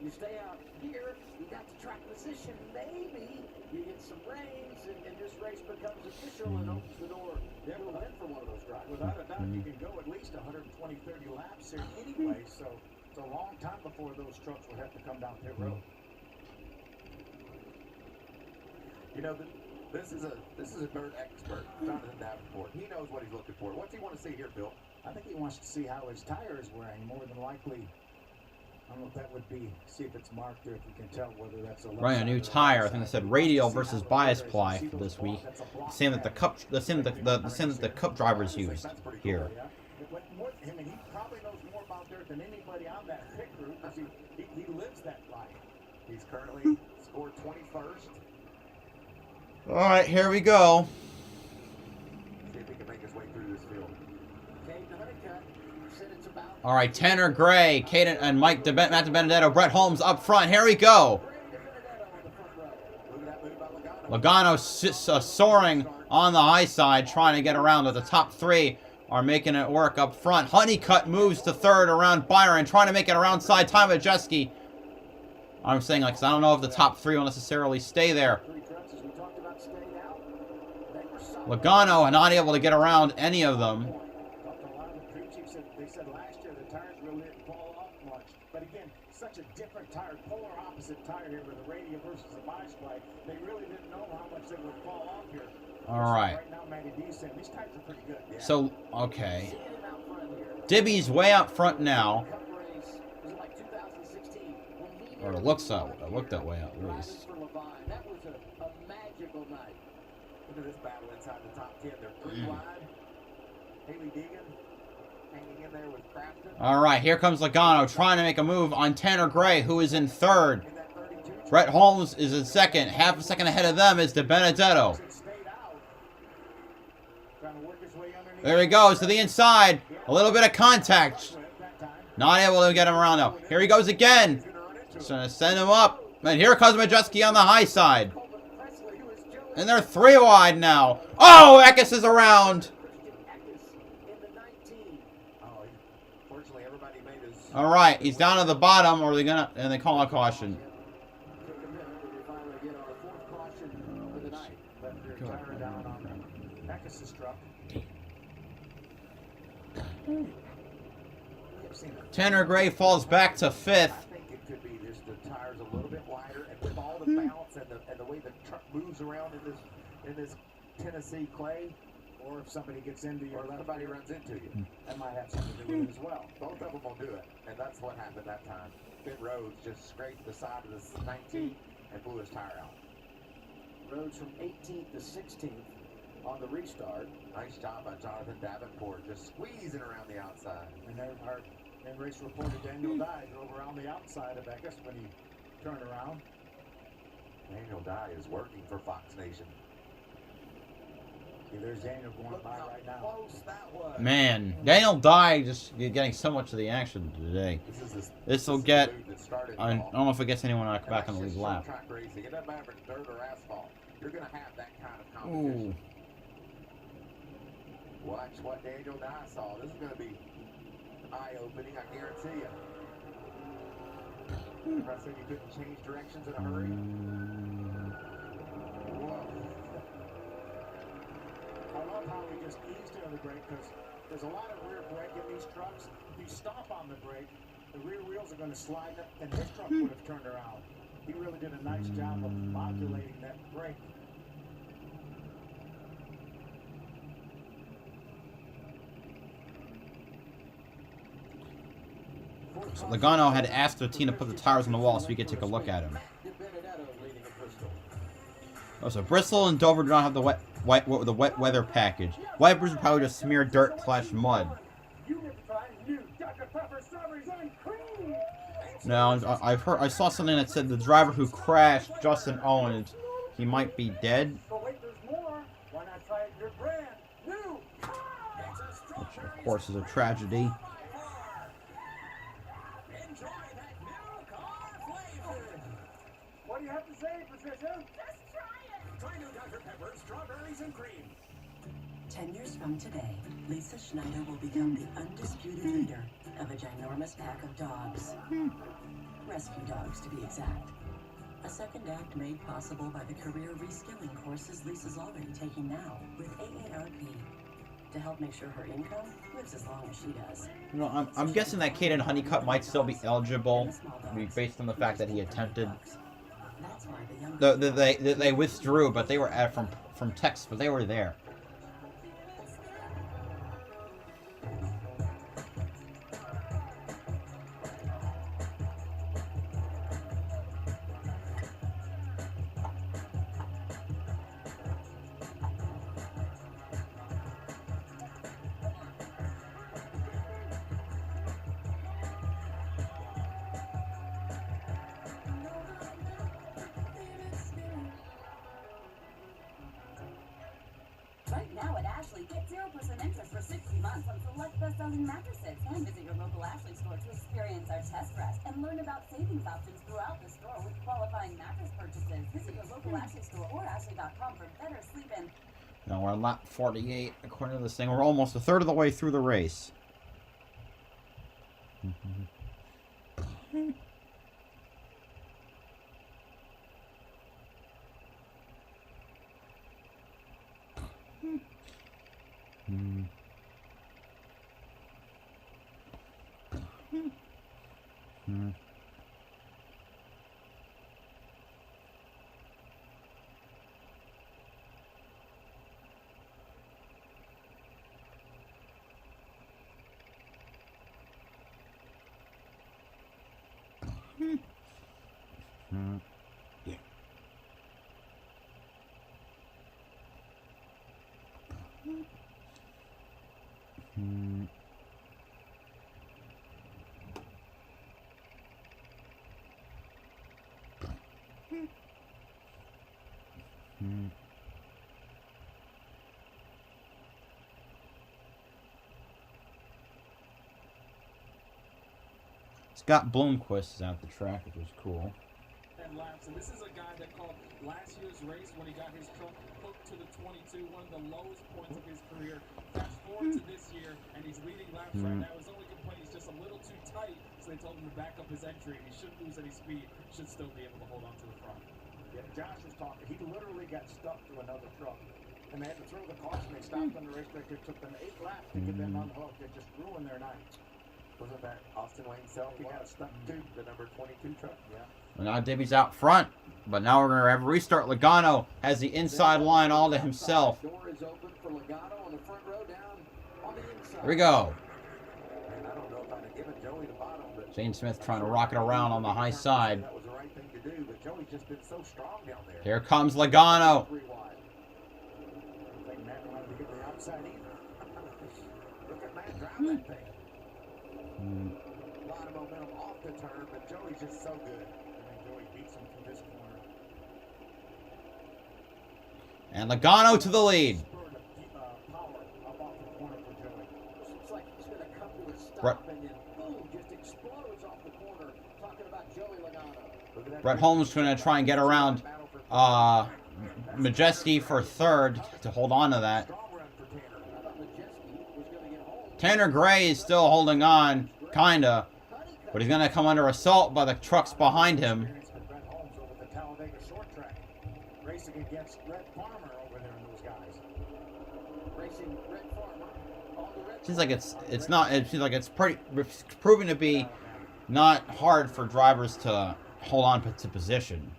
you stay out here. You got the track position. Maybe you get some rains, and this race becomes official and opens the door. They're going to win for one of those drivers. Without a doubt, you can go at least 120, 30 laps here anyway. So it's a long time before those trucks will have to come down pit road. You know, this is a dirt expert, Jonathan Davenport. He knows what he's looking for. What's he want to see here, Bill? I think he wants to see how his tire is wearing. More than likely, I don't know if that would be. See if it's marked there. If you can tell whether that's a Running a new tire. I think they said radial versus bias ply for this week. Same that the cup drivers use here. I mean, he probably knows more about dirt than anybody on that pit group because he lives that life. He's currently scored 21st. All right, here we go. See if he can make his way through this field. All right, Tanner Gray, Caden, and Matt DiBenedetto, Brett Holmes up front. Here we go. Logano soaring on the high side, trying to get around. But the top 3 are making it work up front. Honeycutt moves to 3rd around Byron, trying to make it around side. Ty Majeski. I'm saying, like, 'cause I don't know if the top 3 will necessarily stay there. Logano not able to get around any of them. They said last year the tires really didn't fall off much. But again, such a different tire, polar opposite tire here with the radial versus the bias ply. They really didn't know how much they would fall off here. All right. Right now, Matty D said these tires are pretty good. Yeah. So, okay. Dibby's way up front now. Or it looks that way. It looked that way at least. That was a magical night. Look at this battle inside the top 10. They're 3 wide. Haley Deegan hanging in there with Crafton. All right, here comes Logano trying to make a move on Tanner Gray, who is in 3rd. Brett Holmes is in 2nd. Half a second ahead of them is DiBenedetto. There he goes to the inside. A little bit of contact. Not able to get him around though. Here he goes again. Just gonna send him up. And here comes Majeski on the high side. And they're 3 wide now. Oh, Eckes is around. All right, he's down at the bottom, or are they gonna? And they call a caution. Tanner Gray falls back to 5th. I think it could be just the tires a little bit wider, and with all the bounce and the way the truck moves around in this Tennessee clay, or if somebody gets into you, or somebody runs into you, that might have something to do with it as well. Both of them will do it, and that's what happened that time. Ben Rhodes just scraped the side of this 19 and blew his tire out. rose from 18th to 16th on the restart. Nice job by Jonathan Davenport, just squeezing around the outside. And then our in-race reporter Daniel Dye drove around the outside of Beckus when he turned around. Daniel Dye is working for Fox Nation. See, there's Daniel going Look by how right now. close that was. Man, Daniel Dye just getting so much of the action today. This will get. I don't know if it gets anyone back on the lead lap. Track racing. It doesn't matter if it's dirt or asphalt. You're going to have that kind of competition. Ooh. Watch what Daniel Dye saw. This is going to be eye-opening, I guarantee you. Remember I said you couldn't change directions in a hurry? Whoa. I love how he just eased into the brake because there's a lot of rear brake in these trucks. If you stop on the brake, the rear wheels are going to slide up, and his truck would have turned around. He really did a nice job of modulating that brake. So Logano had asked the team to put the tires on the wall so we could take a look at him. Oh, so Bristol and Dover do not have the wet weather package. Wipers would probably just smear dirt / mud. Now I saw something that said the driver who crashed, Justin Owens, he might be dead. Which of course is a tragedy. What do you have to say, Patricia? Just try it. Try new Dr. Pepper, strawberries and cream. 10 years from today, Lisa Schneider will become the undisputed leader of a ginormous pack of dogs. Rescue dogs, to be exact. A second act made possible by the career reskilling courses Lisa's already taking now with AARP to help make sure her income lives as long as she does. You know, I'm guessing that Caden Honeycutt might still be eligible, based on the fact that he attempted. That's why the young They withdrew, but they were from Texas, but they were there. Right now at Ashley, get 0% interest for 60 months on select best-selling mattresses. And visit your local Ashley store to experience our test press and learn about savings options throughout the store with qualifying mattress purchases. Visit your local Ashley store or ashley.com for better sleep and... Now we're on lap 48, according to this thing. We're almost a third of the way through the race. Yeah. Scott Bloomquist is at the track, which is cool. Laps, and this is a guy that called last year's race when he got his truck hooked to the 22, one of the lowest points of his career. Fast forward to this year, and he's leading laps right now. His only complaint is just a little too tight, so they told him to back up his entry. He shouldn't lose any speed, should still be able to hold on to the front. Yeah, Josh was talking. He literally got stuck to another truck, and they had to throw the caution. They stopped on the racetrack. It took them 8 laps to get them unhooked. It just ruined their night. Wasn't that Austin Wayne Self? He got stuck to the number 22 truck. Yeah. Well, now Dibby's out front, but now we're going to have a restart. Logano has the inside line all to himself. Door is open for Logano on the front row down on the inside. Here we go. And I don't know if I'd have given Joey the bottom, but Shane Smith trying to rock it around on the high side. That was the right thing to do, but but Joey's just been so strong down there. Here comes Logano. 3 wide. I don't think Matt wanted to get to the outside either. Look at Matt drive that thing. A lot of momentum off the turn, but Joey's just so good. I think Joey beats him through this corner. And Logano to the lead. Spurred power up off the corner for Joey. Looks like he's going to come to a stop Brett, and then boom, just explodes off the corner. Talking about Joey Logano. Brett Holmes going to try and get around Majeski for third to hold on to that. Tanner Gray is still holding on, kinda, but he's going to come under assault by the trucks behind him. Brett Holmes over the Talladega short track, racing against Red Farmer over there and those guys. Racing Red Farmer on the red. Seems like it's not. It seems like it's proving to be not hard for drivers to hold on to position.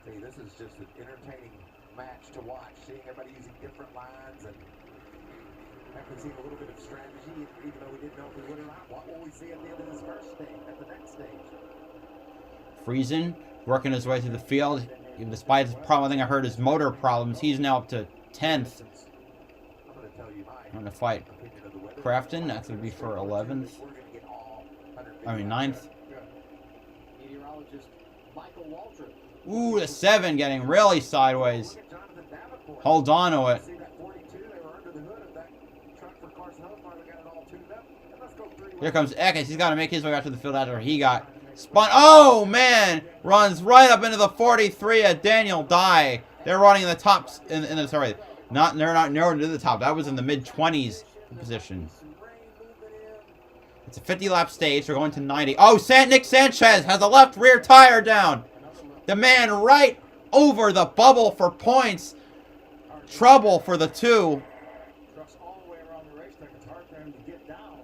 See, this is just an entertaining match to watch. Seeing everybody using different lines and after seeing a little bit of strategy, even though we didn't know if we would or not. What will we see at the end of this first stage, at the next stage? Friesen working his way through the field, even despite his problem. I think I heard his motor problems. He's now up to 10th. I'm going to tell you I'm going to fight Crafton. That's going to be for 11th. I mean 9th. Meteorologist Michael Waldron. Ooh, the 7 getting really sideways. Hold on to it. Here comes Eckes. He's got to make his way out to the field after he got spun. Oh, man. Runs right up into the 43 at Daniel Dye. They're running in the top. Sorry. They're not narrowed to the top. That was in the mid-20s position. It's a 50-lap stage. They're going to 90. Oh, Nick Sanchez has a left rear tire down. The man right over the bubble for points. Trouble for the 2. Trucks all the way around the racetrack. It's hard for him to get down.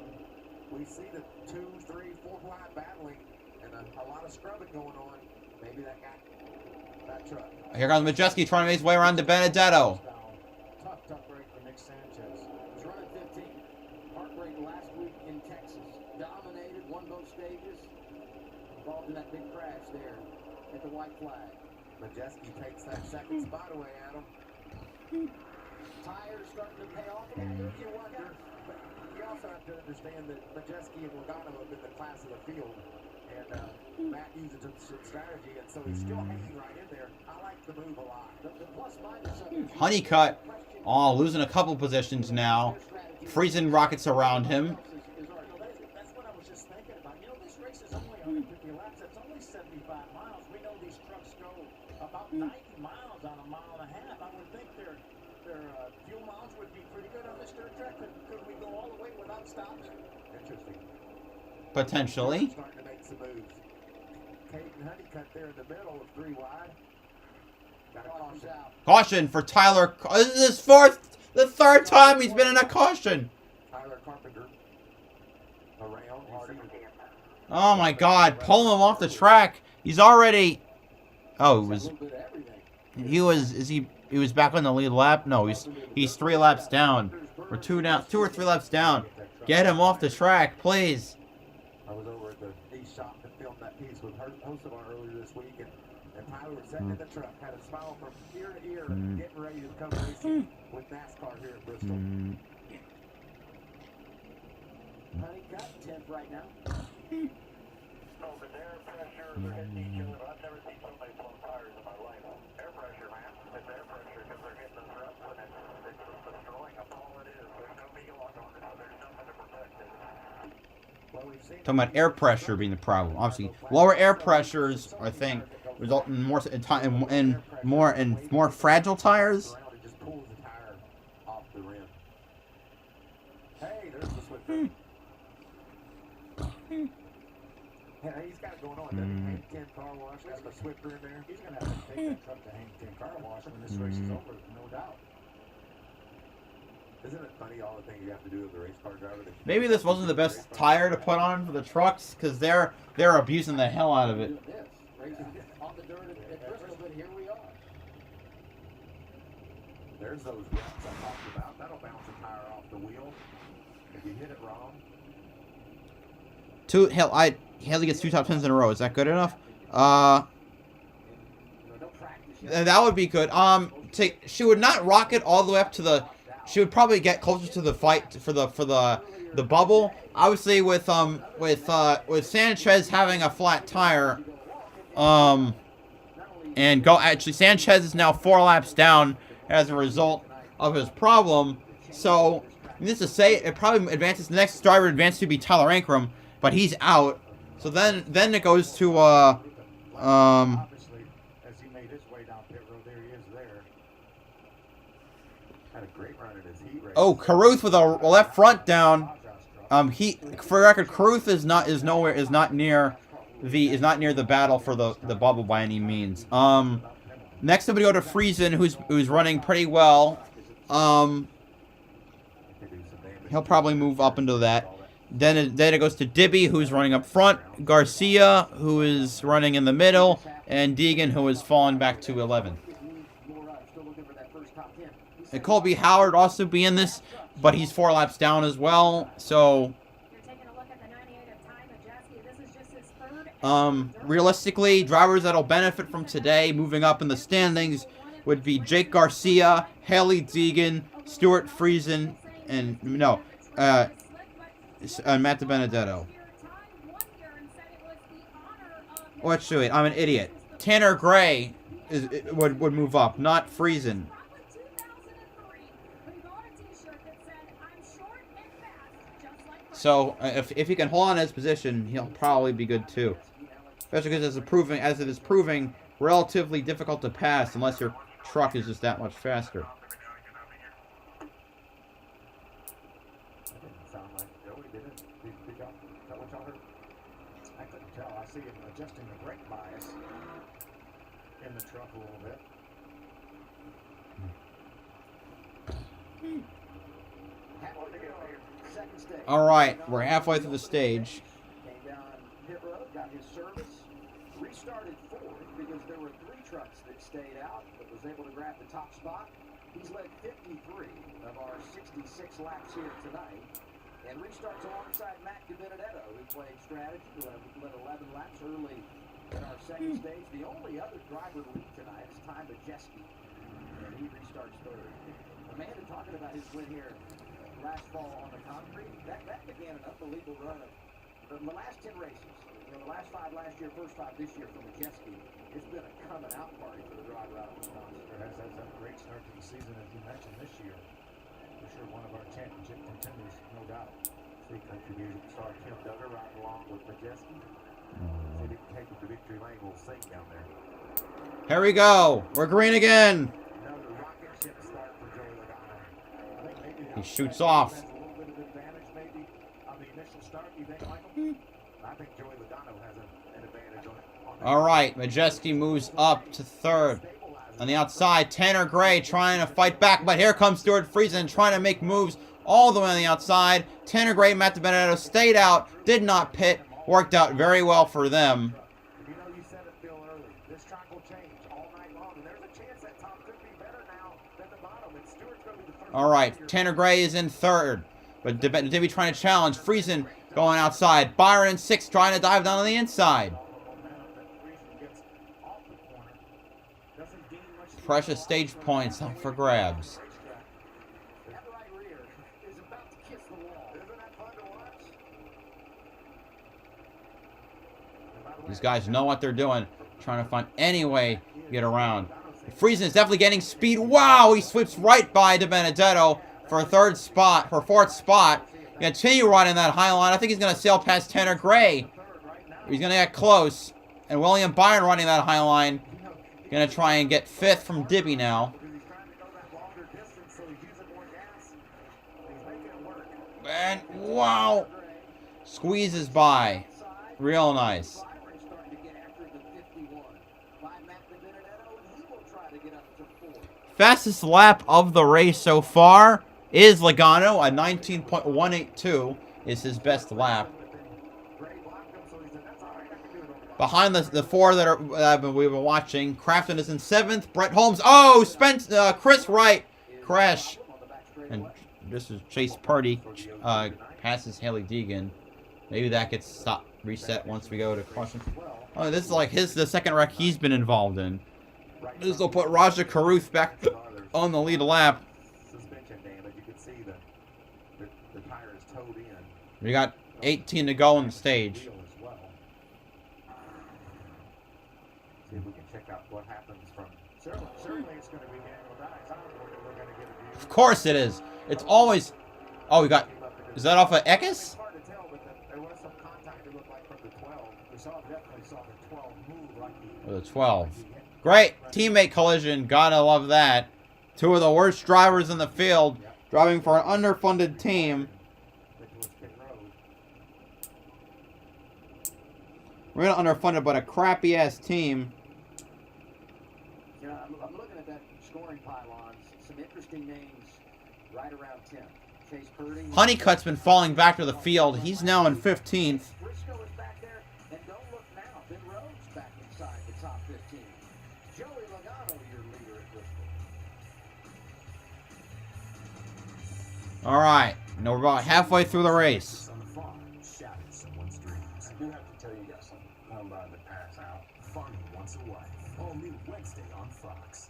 We see the 2, 3, 4 wide battling and a lot of scrubbing going on. Maybe that truck. Here comes Majeski trying to make his way around to Benedetto. Tough break for Nick Sanchez. He's running 15. Heartbreak last week in Texas. Dominated, won both stages. Involved in that big crash there at the white flag. Majeski takes that second spot away, Adam. Tires starting to pay off. You wonder, but you also have to understand that Majeski and Logano have been the class of the field, and Matt uses some strategy, and so he's still hanging right in there. I like the move a lot. The plus minus of it. Honeycutt, losing a couple positions now. Friesen rockets around him. That's what I was just thinking about. You know, this race is only 150 laps. It's only 75 miles. We know these trucks go about 90 miles on a mile and a half. I would think their fuel miles would be pretty good on this dirt track. Could we go all the way without stopping? Interesting. Potentially. Starting to make some moves. Kate and Honeycutt there in the middle of 3 wide. Got a caution. Caution for Tyler. This is the 3rd time he's been in a caution. Tyler Carpenter around. Oh my God! Pull him off the track. He's already. Oh, he was back on the lead lap. No, he's 3 laps down. We're 2 or 3 laps down. Get him off the track, please. I was over at the East shop and filmed that piece with Hosevar earlier this week, and Tyler was sitting in the truck, had a smile from ear to ear, getting ready to come racing with NASCAR here at Bristol. Honeycutt, 10th right now. Oh, but air pressure, they're hitting each other. I've never seen so many blown tires in my life. Air pressure, man. It's air pressure because they're hitting the thrust and it's just destroying. That's all it is. There's no V-lock on it, so there's nothing to protect it. Well, we've seen Talking about air pressure being the problem. Obviously, lower air pressures, I think, result in more fragile tires. it just pulls the tire off the rim. Hey, there's the Swifter. Yeah, he's got it going on. Doesn't he? Hank 10 car wash. Got the Swifter in there. He's going to have to take that truck to Hank 10 car wash when this race is over, no doubt. Isn't it funny all the things you have to do as a race car driver? Maybe this wasn't the best tire to put on for the trucks because they're abusing the hell out of it. Racing on the dirt at Bristol, but here we are. There's those reps I talked about. That'll bounce a tire off the wheel if you hit it wrong. Haley gets 2 top 10s in a row. Is that good enough? That would be good. She would not rocket all the way up to the. She would probably get closer to the fight for the bubble. Obviously, with Sanchez having a flat tire, and actually Sanchez is now 4 laps down as a result of his problem. So this is to say it probably advances. The next driver advances to be Tyler Ankrum, but he's out. So then it goes to Obviously, as he made his way down pit road, there he is there. Had a great run in his heat race. Oh, Caruth with a left front down. For the record, Caruth is not near the battle for the bubble by any means. Next up we go to Friesen, who's running pretty well. He'll probably move up into that. Then it goes to Dibby, who's running up front. Garcia, who is running in the middle, and Deegan, who has fallen back to 11. And Colby Howard also be in this, but he's 4 laps down as well. So, realistically, drivers that'll benefit from today moving up in the standings would be Jake Garcia, Haley Deegan, Stuart Friesen, and Matt DiBenedetto. Oh, actually, I'm an idiot. Tanner Gray would move up, not Friesen. So if he can hold on his position, he'll probably be good too. Especially because it is proving relatively difficult to pass unless your truck is just that much faster. I couldn't tell. I see him adjusting the brake bias in the truck a little bit. All right, we're halfway through the stage. Came down pit road, got his service, restarted fourth because there were 3 trucks that stayed out, but was able to grab the top spot. He's led 53 of our 66 laps here tonight, and restarts alongside Matt DiBenedetto, who played strategy, who led 11 laps early in our second stage. The only other driver to lead tonight is Ty Majeski, and he restarts third. Amanda talking about his win here last fall on the concrete. That began an unbelievable run of the last 10 races. The last 5 last year, first 5 this year for Majeski. It's been a coming out party for the driver out of Wisconsin. That's a great start to the season, as you mentioned, this year. For sure, one of our championship contenders, no doubt. See country music star Kim Duggar riding along with Majeski. They didn't take him to victory lane. We'll sing down there. Here we go. We're green again. Another rocket ship start for Joey Logano. He shoots off. A little bit of advantage, maybe, on the initial start, you think, Michael? I think Joey Logano has an advantage on it. All right, Majeski moves up to third. On the outside, Tanner Gray trying to fight back, but here comes Stuart Friesen trying to make moves all the way on the outside. Tanner Gray and Matt DiBenedetto stayed out, did not pit, worked out very well for them. You know, you said it, Phil, early. This track will change all night long, and there's a chance that top could be better now than the bottom, and Stewart's going to be the third. All right, Tanner Gray is in third, but Dibby trying to challenge. Friesen going outside. Byron in sixth trying to dive down on the inside. Precious stage points up for grabs. These guys know what they're doing, trying to find any way to get around. Friesen is definitely getting speed. Wow, he sweeps right by DiBenedetto for fourth spot. Continue riding that high line. I think he's going to sail past Tanner Gray. He's going to get close. And William Byron running that high line. Going to try and get fifth from Dibby now. And wow. Squeezes by. Real nice. Fastest lap of the race so far is Logano. A 19.182 is his best lap. Behind the 4 that we've been watching, Crafton is in 7th. Brett Holmes. Oh, Chris Wright crash. And this is Chase Purdy passes Haley Deegan. Maybe that gets reset once we go to caution. Oh, this is like the second wreck he's been involved in. This will put Raja Caruth back on the lead lap. Suspension damage. You can see the tire is towed in. We got 18 to go on the stage. Wheel as well. See if we can check out what happens from. Certainly it's going to be Daniel Dye's onboard that we're going to get a view. Of course it is. It's always. Oh, we got. Is that off of Ekis? It's hard to tell, but there was some contact it looked like from the 12. We definitely saw the 12 move like he. The 12. Great teammate collision. Gotta love that. Two of the worst drivers in the field driving for an underfunded team. We're not underfunded, but a crappy ass team. You know, I'm looking at that scoring pylons. Some interesting names right around 10. Chase Purdy. Honeycutt's been falling back to the field. He's now in 15th. Briscoe is back there, and don't look now. Ben Rhodes back inside the top 15. Joey Logano, your leader at Bristol. All right. Now we're about halfway through the race. On the farm, shattered someone's dreams. I do have to tell you guys something. I'm about to pass out. Farming once a wife. All new Wednesday on Fox.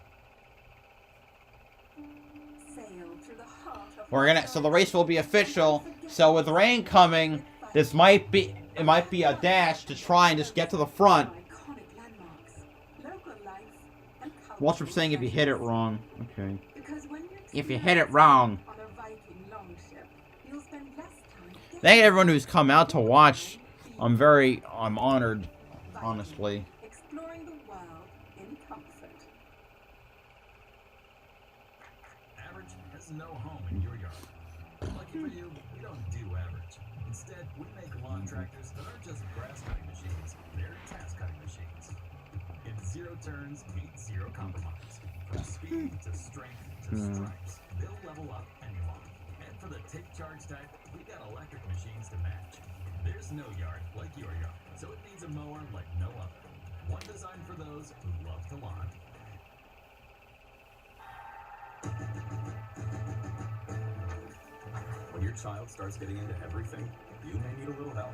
We're gonna. So the race will be official. So with rain coming, this might be. It might be a dash to try and just get to the front. Watch from saying if you hit it wrong. Okay. If you hit it wrong. Thank everyone who's come out to watch. I'm honored, honestly. Exploring the world in comfort. Average has no home in your yard. Lucky for you, we don't do average. Instead, we make lawn tractors that aren't just grass cutting machines, they're task cutting machines. It's zero turns meets zero compromise. From speed to strength to stripes, they'll level up any lawn. And for the take charge type, we got electric machines to match. There's no yard like your yard, so it needs a mower like no other. One designed for those who love to lawn. When your child starts getting into everything, you may need a little help.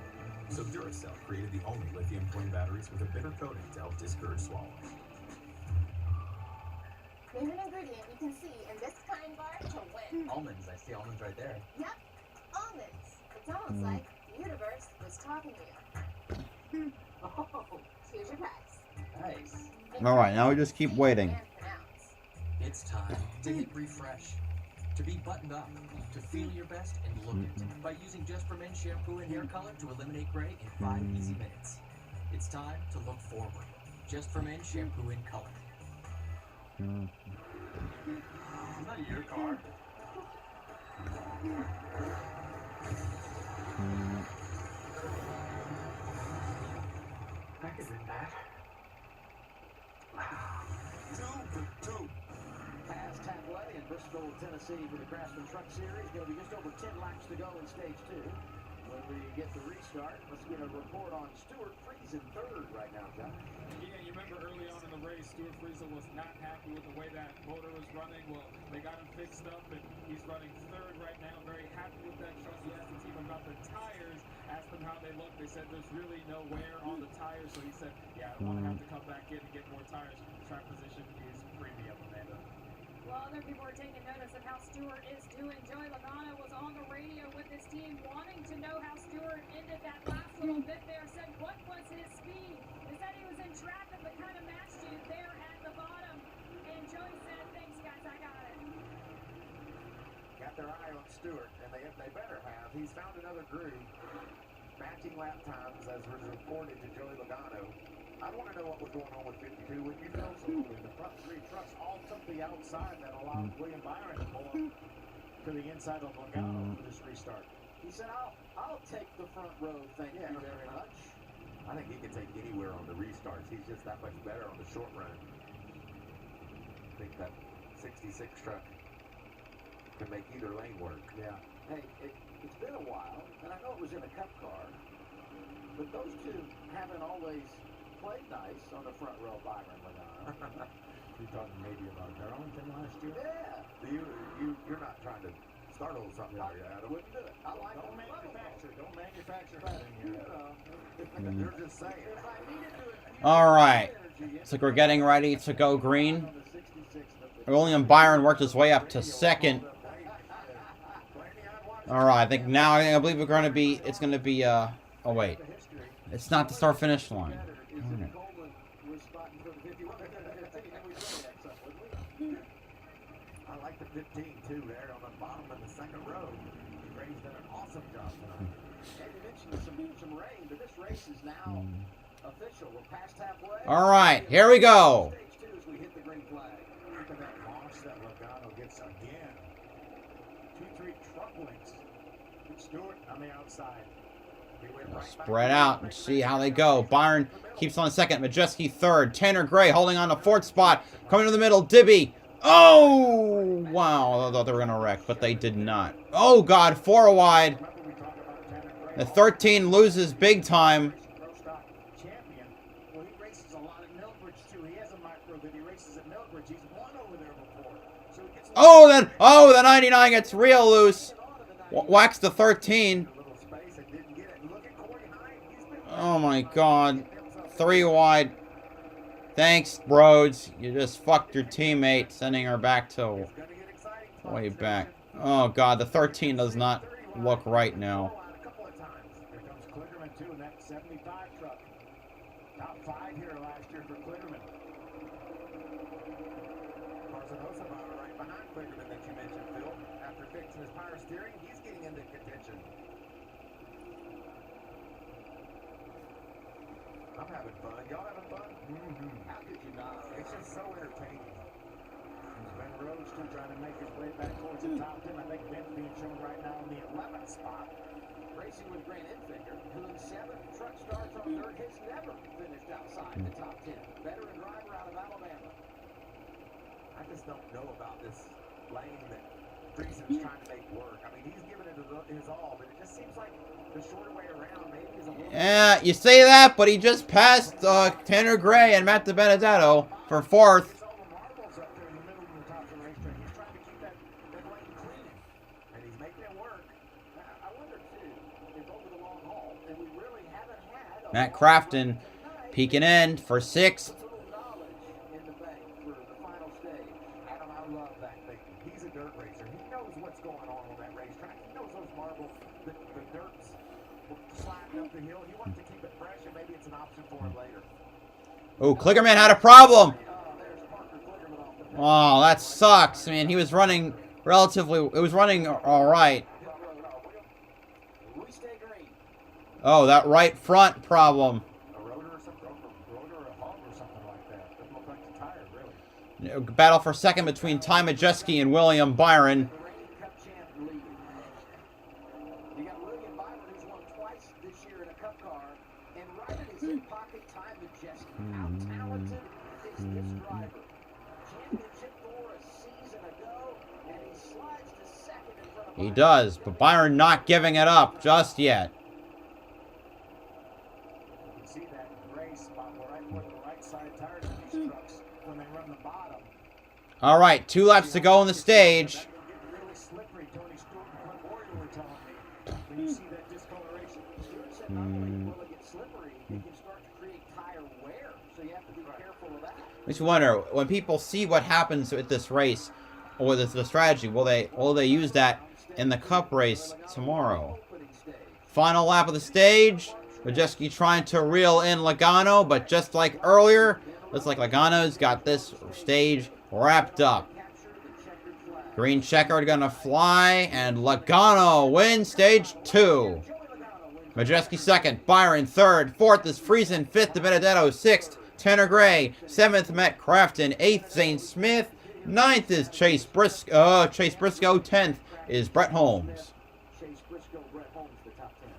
So Duracell created the only lithium-coin batteries with a bitter coating to help discourage swallowing. There's an ingredient you can see in this kind bar to win. Almonds. I see almonds right there. Yep, almonds. It's almost like the universe was talking to you. Oh, here's your prize. Nice. All right. Now we just keep waiting. It's time to hit refresh. To be buttoned up, to feel your best and look it. By using Just for Men shampoo and hair color to eliminate gray in 5 easy minutes. It's time to look forward. Just for Men shampoo and color. Is that your car? I could do that. Two. Past halfway in Bristol, Tennessee for the Craftsman Truck Series. Going to be just over 10 laps to go in stage 2. When we get the restart, let's get a report on Stuart Friesen third right now, John. Yeah, you remember early on in the race, Stuart Friesen was not happy with the way that motor was running. Well, they got him fixed up, and he's running third right now. Very happy with that truck. He asked the team about the tires, asked them how they look. They said there's really no wear on the tires, so he said, yeah, I don't want to have to come back in and get more tires. Track position is premium, Amanda. Well, other people are taking notice of how Stewart is doing. Joey Logano was on the radio with his team wanting to know how Stewart ended that last little bit there. Said, what was his speed? They said he was in traffic, but kind of matched you there at the bottom. And Joey said, thanks, guys, I got it. Got their eye on Stewart, and they better have. He's found another groove. Matching lap times, as was reported to Joey Logano. I want to know what was going on with 52. When you noticeably, the front three trucks all took the outside that allowed William Byron to pull up to the inside of Logano for this restart. He said, I'll take the front row, thank you very much. I think he can take anywhere on the restarts. He's just that much better on the short run. I think that 66 truck can make either lane work. Yeah. Hey, it's been a while, and I know it was in a cup car, but those two haven't always played nice on the front row, Byron Logano. You're talking maybe about Darlington last year? Yeah. You're not trying to startle something, are you, Adam? Wouldn't do it. I like Don't manufacture that in here. You're just saying. If I needed to infuse All right. Looks like we're getting ready to go green. William Byron worked his way up to second. All right, I think now I believe we're going to be. It's going to be. Oh wait, it's not the start finish line. I like the 15 too there on the bottom of the second row. Ray's done an awesome job tonight. And you mentioned some rain, but this race is now official. We're past halfway. All right, here we go. Stage 2 as we hit the green flag. Look at that launch that Logano gets again. 2-3 truck links. Stewart on the outside. Spread out and see how they go. Byron keeps on second. Majeski third. Tanner Gray holding on to fourth spot. Coming to the middle. Dibby. Oh, wow. I thought they were going to wreck, but they did not. Oh, God. 4 wide. The 13 loses big time. Champion. Well, he races a lot at Millbridge, too. He has a micro that he races at Millbridge. He's won over there before. So he gets The 99 gets real loose. Whacks the 13. Oh, my God. 3 wide. Thanks, Rhodes. You just fucked your teammate, sending her back to way back. Oh, God. The 13 does not look right now. Here comes Kligerman, too, in that 75 truck. Top 5 here last year for Kligerman. Right behind Kligerman that you mentioned, Phil. After fixing his power steering, he's getting into contention. I'm having fun. Y'all having fun? How could you not? It's just so entertaining. Ben Rhodes still trying to make his way back towards the top 10. I think Ben's being shown right now in the 11th spot. Racing with Grant Enfinger, who in 7 truck starts on dirt has never finished outside the top 10. Veteran driver out of Alabama. I just don't know about this lane that Dreesen's trying to make work. I mean, he's giving it his all, but it just seems like the shorter way around maybe is a little... Yeah, you say that, but he just passed Tanner Gray and Matt DiBenedetto for 4th. Matt Crafton peeking in for 6th. I love that thing. He's a dirt racer. He knows what's going on that racetrack. He knows those marbles, the dirt's sliding up the hill. He wants to keep it fresh, and maybe it's an option for him later. Oh, Kligerman had a problem. Oh, that sucks. I mean, he was running relatively... It was running all right. Oh, that right front problem. Battle for second between Ty Majeski and William Byron. You got William Byron, who's won twice this year in a cup car, and right in his hip pocket, Ty Majeski. How talented is this driver? Championship for a season ago, and he slides to second in front of He does, but Byron not giving it up just yet. You can see that gray spot where I put the right side tires in these trucks when they run the bottom. All right, 2 laps to go on the stage. Really slippery, Tony Stewart and Clint Warrior were telling me. When you see that discoloration, Stewart said not only will it get slippery, it can start to create tire wear. So you have to be careful of that. I just wonder, when people see what happens with this race, or with the strategy, will they use that in the Cup race tomorrow? Final lap of the stage. Majeski trying to reel in Logano, but just like earlier, looks like Logano's got this stage wrapped up. Green checkered gonna fly, and Logano wins stage 2. Majeski second, Byron third, 4th is Friesen, 5th DiBenedetto, 6th Tanner Gray, 7th Matt Crafton, 8th Zane Smith, 9th is Chase Briscoe, 10th is Brett Holmes. Chase Briscoe, Brett Holmes, the top 10.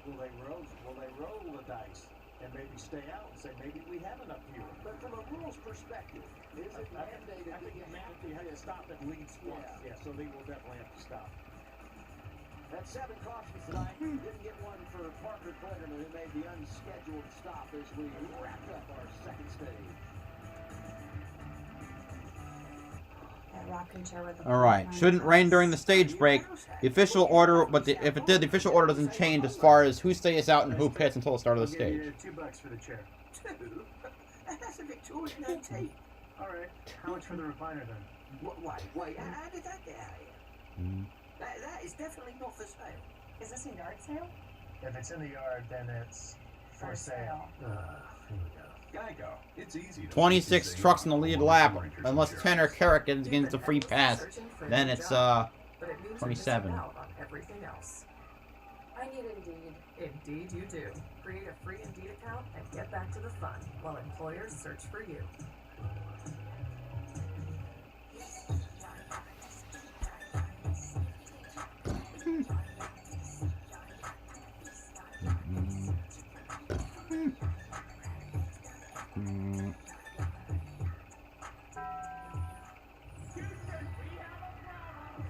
Will they roll the dice and maybe stay out and say maybe we have enough fuel? But from a rules perspective, is it mandated I think humanity had to stop at least once. Yeah, so they will definitely have to stop. That's 7 cautions tonight. Didn't get one for Parker Kligerman, who made the unscheduled stop as we wrapped up our second stage. Rocking chair with the All right, shouldn't rain during the stage break. The official order, but if it did, the official order doesn't change as far as who stays out and who pits until the start of the stage. $2 for the chair. 2? That's a Victorian antique. All right. How much for the refiner then? Wait. How did that get out here? That is definitely not for sale. Is this a yard sale? If it's in the yard, then it's for sale. Here we go. Geico. It's easy to 26 trucks in the lead lap. Unless Tanner Carrick gets a free pass, then it's 27. On everything else. I need Indeed. Indeed you do. Create a free Indeed account and get back to the fun while employers search for you.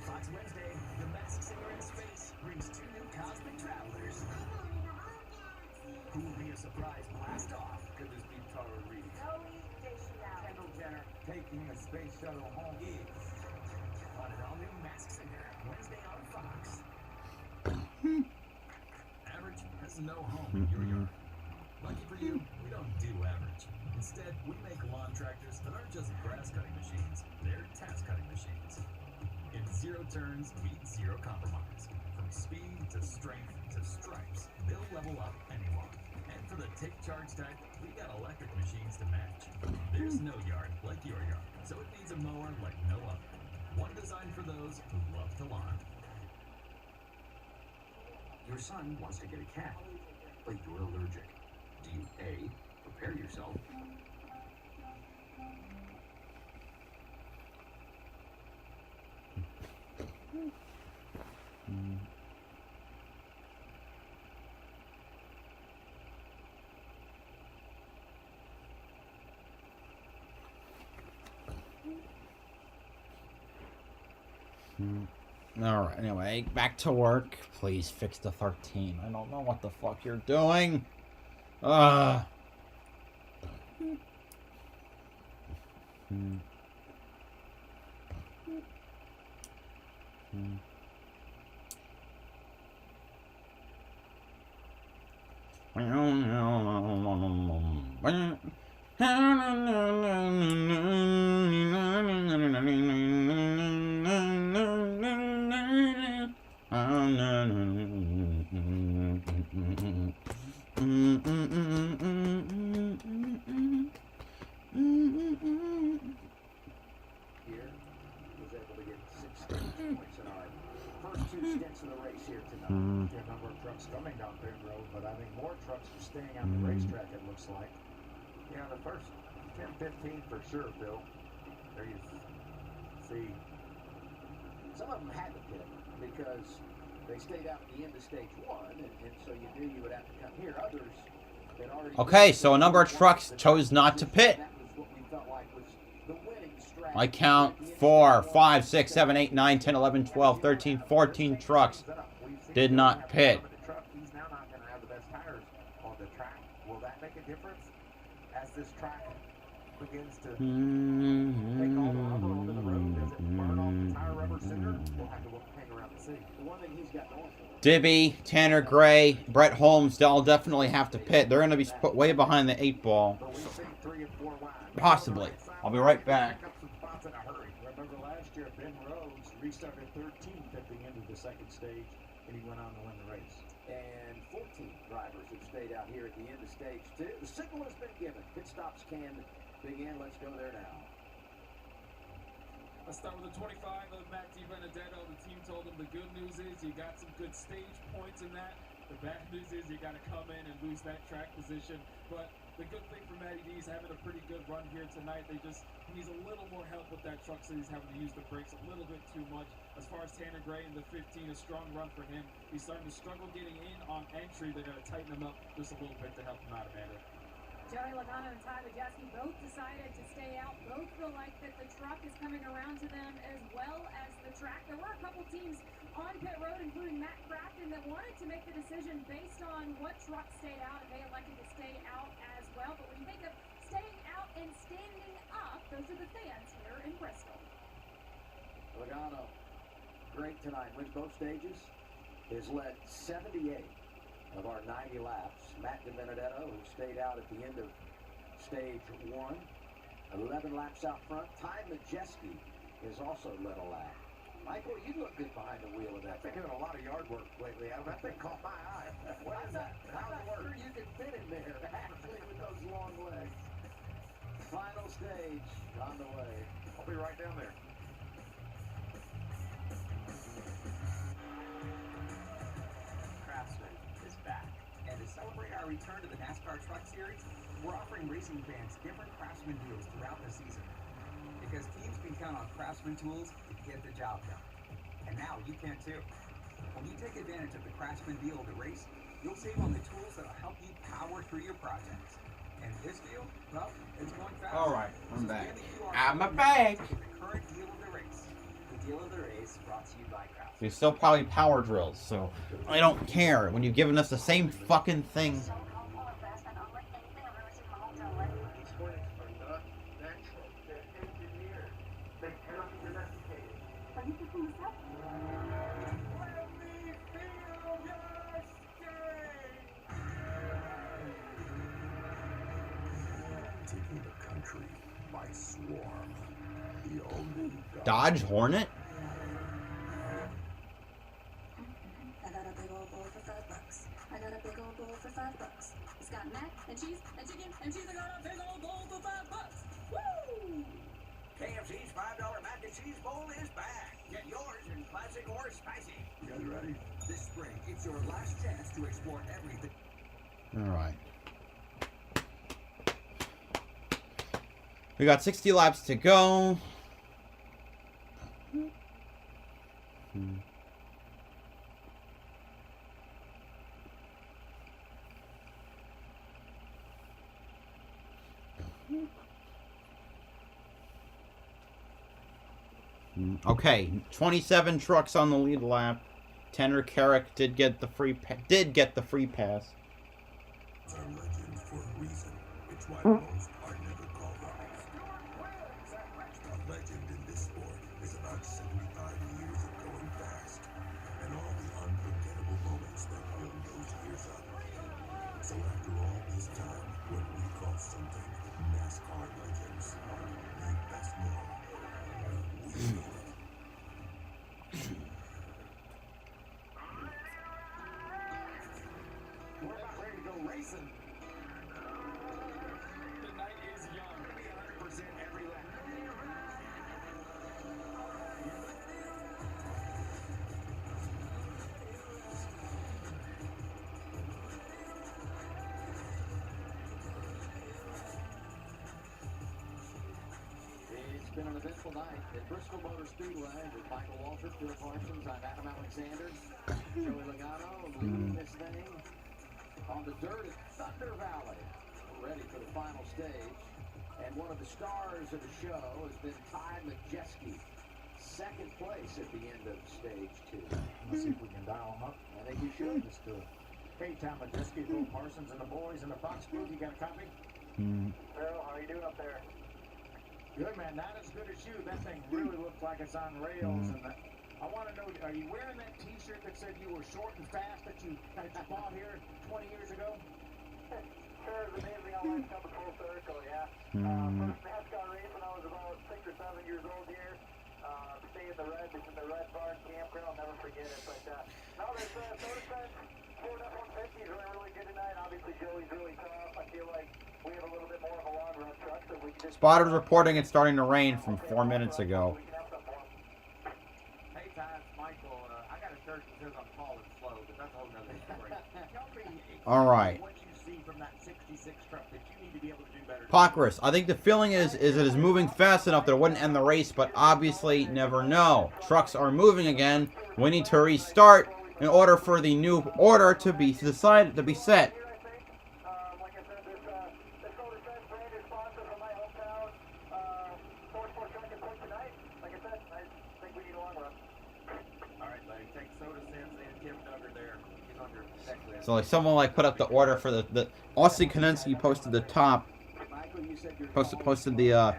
Fox Wednesday, the masked singer in space brings 2 new cosmic travelers. Who will be a surprise blast off? Could this be Tara Reid? Kendall Jenner. Taking a space shuttle home is. On an all-new Masked Singer, Wednesday on Fox. Average has no home in your yard. Lucky for you, we don't do average. Instead, we make lawn tractors that aren't just grass cutting machines, they're task cutting machines. In 0 turns, meet 0 compromise. From speed to strength to stripes, they'll level up anyone. And for the take charge type, we got electric machines to match. There's no yard like your yard, so it needs a mower like no other. One designed for those who love to lawn. Your son wants to get a cat, but you're allergic. Do you A, prepare yourself, Alright, anyway, back to work. Please fix the 13. I don't know what the fuck you're doing. here was able to get 6 points in our first 2 stints of the race here tonight. A number of trucks coming down pit road, but I think more trucks are staying on the racetrack, it looks like. Yeah, the first 10, 15 for sure, Phil. There you see. Some of them had to pit because they stayed out at the end of stage 1, and so you knew you would have to come here. Others had already... Okay, so a number of trucks chose not to pit. That was what we felt like was the winning strategy. I count 4, 5, 6, 7, 8, 9, 10, 11, 12, 13, 14 trucks did not pit. He's now not going to have the best tires on the track. Will that make a difference as this track begins to take all the rubber onto the road? Does it burn off the tire rubber sooner? We'll have to hang around and see. The one thing he's got going for him. Dibby, Tanner Gray, Brett Holmes, they'll definitely have to pit. They're going to be put way behind the 8 ball. Possibly. I'll be right back. Remember last year, Ben Rhodes restarted 13th at the end of the second stage, and he went on to win the race. And 14 drivers have stayed out here at the end of stage 2. The signal has been given. Pit stops can begin. Let's go there now. Let's start with the 25 of Matt DiBenedetto. The team told him the good news is you got some good stage points in that. The bad news is you got to come in and lose that track position. But the good thing for Matty D is having a pretty good run here tonight. He needs a little more help with that truck, so he's having to use the brakes a little bit too much. As far as Tanner Gray in the 15, a strong run for him. He's starting to struggle getting in on entry. They're going to tighten him up just a little bit to help him out, Amanda. Joey Logano and Ty Majeski both decided to stay out. Both feel like that the truck is coming around to them as well as the track. There were a couple teams on pit road, including Matt Crafton, that wanted to make the decision based on what truck stayed out, and they elected to stay out as well. But when you think of staying out and standing up, those are the fans here in Bristol. Logano, great tonight. Wins both stages. Has led 78 of our 90 laps. Matt DiBenedetto, who stayed out at the end of stage 1. 11 laps out front. Ty Majeski has also led a lap. Michael, you look good behind the wheel of that thing. Been doing a lot of yard work lately, Adam. That thing caught my eye. What is that? I'm not sure you can fit in there, actually, with those long legs. Final stage on the way. I'll be right down there. Craftsman is back. And to celebrate our return to the NASCAR Truck Series, we're offering racing fans different Craftsman deals throughout the season. Because teams can count on Craftsman tools to get the job done. And now you can too. When you take advantage of the Craftsman deal of the race, you'll save on the tools that'll help you power through your projects. And this deal, well, it's going fast. Alright, I'm So back. scan the QR I'm code back. to the current deal of the race. The deal of the race brought to you by Craftsman. There's still probably power drills, so I don't care when you've given us the same fucking thing. These hornets are not natural. They're engineered. They cannot be domesticated. Are you picking this up? Taking the country by swarm. The all-new Dodge Hornet? I got a big old bowl for $5. I got a big old bowl for $5. It's got mac and cheese and chicken and cheese. I got a big old bowl for $5. Woo! KFC's $5 mac and cheese bowl is back. Get yours in classic or spicy. You guys ready? This spring, it's your last chance to explore everything. Alright. We got 60 laps to go. Okay, 27 trucks on the lead lap. Tanner Carrick did get the free pass. Are legends for a reason. It's why most are never called off. A legend in this sport is about 75 years of going fast and all the unforgettable moments that build those years up. So after all this time, what we call something NASCAR legends, you best know we mean it. We're about ready to go racing. The night is young. We're going to be 100% every lap. It's been an eventful night at Bristol Motor Speedway with Michael Waltrip, Phil Parsons. I'm Adam Alexander, Joey Logano leading this thing on the dirt at Thunder Valley. We're ready for the final stage. And one of the stars of the show has been Ty Majeski. Second place at the end of stage 2. Let's see if we can dial them up. I think you should. Let's do it. Hey, Tom Majeski, Bill Parsons, and the boys in the Fox booth. You got a copy? Earl, how are you doing up there? Good, man. Not as good as you. That thing really looks like it's on rails. And I want to know, are you wearing that T-shirt that said you were short and fast that you bought here 20 years ago? Sure, it's amazing how life comes full circle, yeah. First NASCAR race when I was about 6 or 7 years old here. Stay in the red, it's in the red barn campground, I'll never forget it. But now there's Soda Fest, Ford F-150s are really good tonight. Obviously, Joey's really tough. I feel like we have a little bit more of a long run truck, so we can just... Spotters reporting it's starting to rain from 4 minutes ago. Hey, Ty, it's Michael. I got a shirt that says I'm tall and slow, but that's a whole nother story. Tell me Alright. what you see from that 66 truck that you need to be able to do better. Pockris, I think the feeling is it is moving fast enough that it wouldn't end the race, but obviously never know. Trucks are moving again. We need to restart in order for the new order to be decided, to be set. Like I said, this Soda Fest brand is sponsored from my hometown. Source for Truck and Point tonight. Like I said, I think we need a long run. All right, buddy. Take Soda Sims and Tim Duggar there. He's on your checklist. So like someone like put up the order for the Austin Konensky posted the top, posted the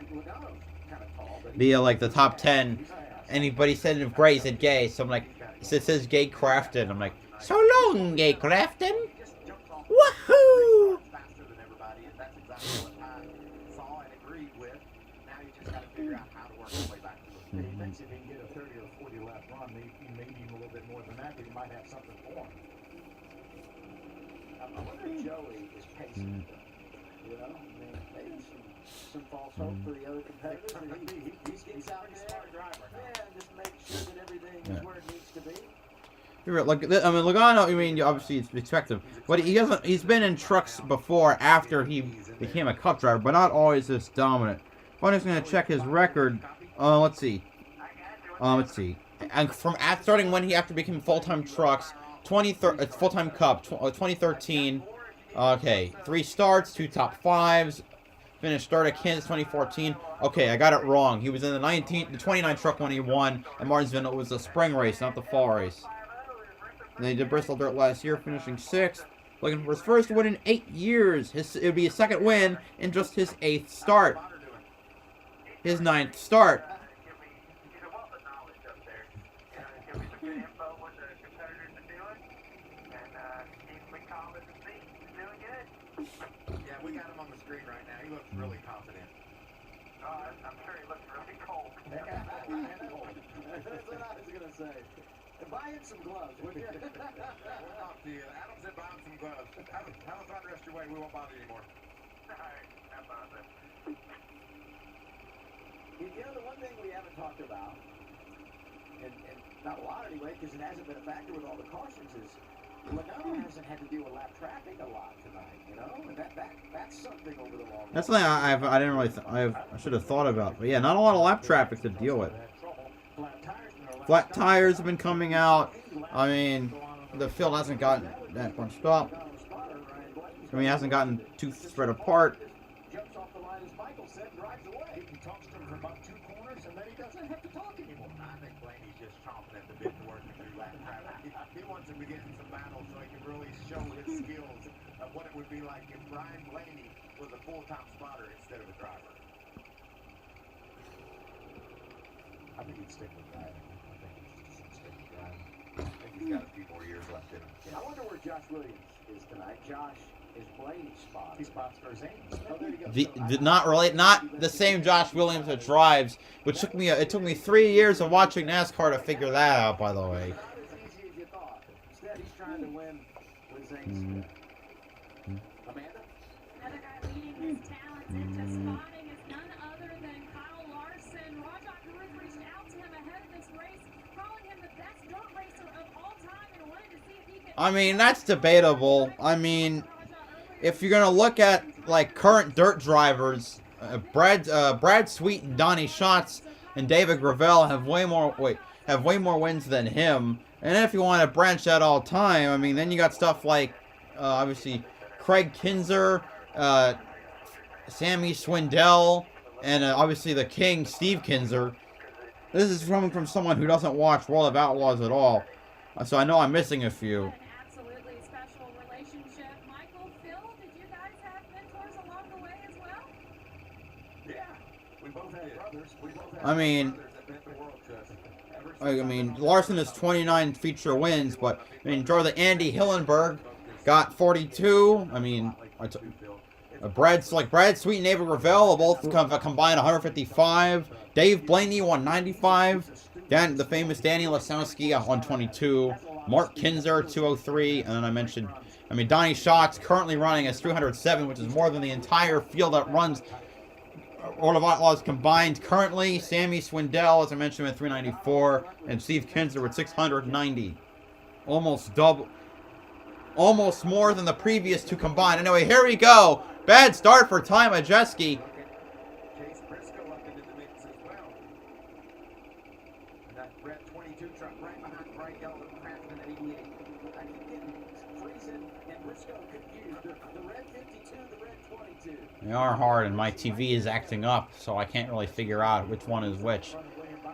like the top 10. Anybody said it Gray said gay, so I'm like, it says Gay Crafton. I'm like, so long, Gay Crafton. Woohoo! Faster than everybody, and that's exactly what see if he can get a 30 or 40 lap run, maybe even a little bit more than that, but he might have something for him. I wonder if Joey is pacing them. You know, I mean, maybe some false hope for the other competitors. And he gets out there, smart driver now. Yeah, and just make sure that everything is where it needs to be. Like, I mean, Logano, I mean, obviously it's expected, but he's been in trucks before after he became a Cup driver, but not always this dominant. I'm just going to check his record. Let's see. And starting when he after became full-time trucks, full-time Cup, 2013. Okay, 3 starts, 2 top 5s. Finished third at Kansas 2014. Okay, I got it wrong. He was in the 29 truck when he won at Martinsville. It was the spring race, not the fall race. And then he did Bristol Dirt last year, finishing 6th. Looking for his first win in 8 years. It would be his 2nd win in just his 8th start. His 9th start. Yeah, we got him on the screen right now. He looks really confident. I'm sure he looks really cold. That's what I was going to say. Buy him some gloves, would you? We'll talk to you. Adam said buy him some gloves. Have a fun rest of your way. We won't bother you anymore. All right, have fun with it. You know, the one thing we haven't talked about, and not a lot anyway, because it hasn't been a factor with all the cautions, is Logano hasn't had to deal with lap traffic a lot tonight, you know? And that's something over the long run. That's something I didn't really, I should have thought about. But yeah, not a lot of lap traffic to deal with. Flat tires have been coming out. I mean, the field hasn't gotten that bunched up. I mean, it hasn't gotten too spread apart. Jumps off the line, as Michael said, drives away. He talks to him for about 2 corners, and then he doesn't have to talk anymore. I think Blaney's just chomping at the bit to work through lap traffic. He wants him to get in some battles so he can really show his skills of what it would be like if Brian Blaney was a full-time spotter instead of a driver. I think he'd stick with that. I think he's got a few more years left in him. I wonder where Josh Williams is tonight. Josh is Blaney's spot. He spots for his aim. Oh, there you go. Not the same Josh Williams that drives, which took me it took me 3 years of watching NASCAR to figure that out. By the way. Not as easy as you thought. Instead, he's trying to win with Zane Smith. Amanda? Another guy leading his talents into spotting is none other than Kyle Larson. Rajat Guru reached out to him ahead of this race, calling him the best dirt racer of all time and wanted to see if he could. I mean, that's debatable. I mean, if you're gonna look at like current dirt drivers, Brad Sweet and Donnie Schatz and David Gravel have way more wins than him. And if you want to branch out all time, I mean, then you got stuff like obviously Craig Kinzer, Sammy Swindell, and obviously the King Steve Kinzer. This is coming from someone who doesn't watch World of Outlaws at all, so I know I'm missing a few. An absolutely special relationship. Michael, Phil, did you guys have mentors along the way as well? Yeah, we both had brothers. We both had I mean, brothers that meant the world to us. I mean, Larson has 29 feature wins, but I mean, draw the Andy Hillenberg got 42. I mean, Brad Sweet and David Gravel both combined 155. Dave Blaney won 95. The famous Danny Lasowski at 122. Mark Kinzer 203, and then I mentioned, I mean, Donnie Schatz currently running as 307, which is more than the entire field that runs World of Outlaws combined currently. Sammy Swindell, as I mentioned, with 394, and Steve Kinzer with 690. Almost double. Almost more than the previous 2 combined. Anyway, here we go. Bad start for Ty Majeski. Chase Briscoe up into the mix as well. And that red 22 truck right behind bright yellow Craftsman 88. I keep getting Friesen and Briscoe confused. The red 52, the red 22. They are hard, and my TV is acting up, so I can't really figure out which one is which.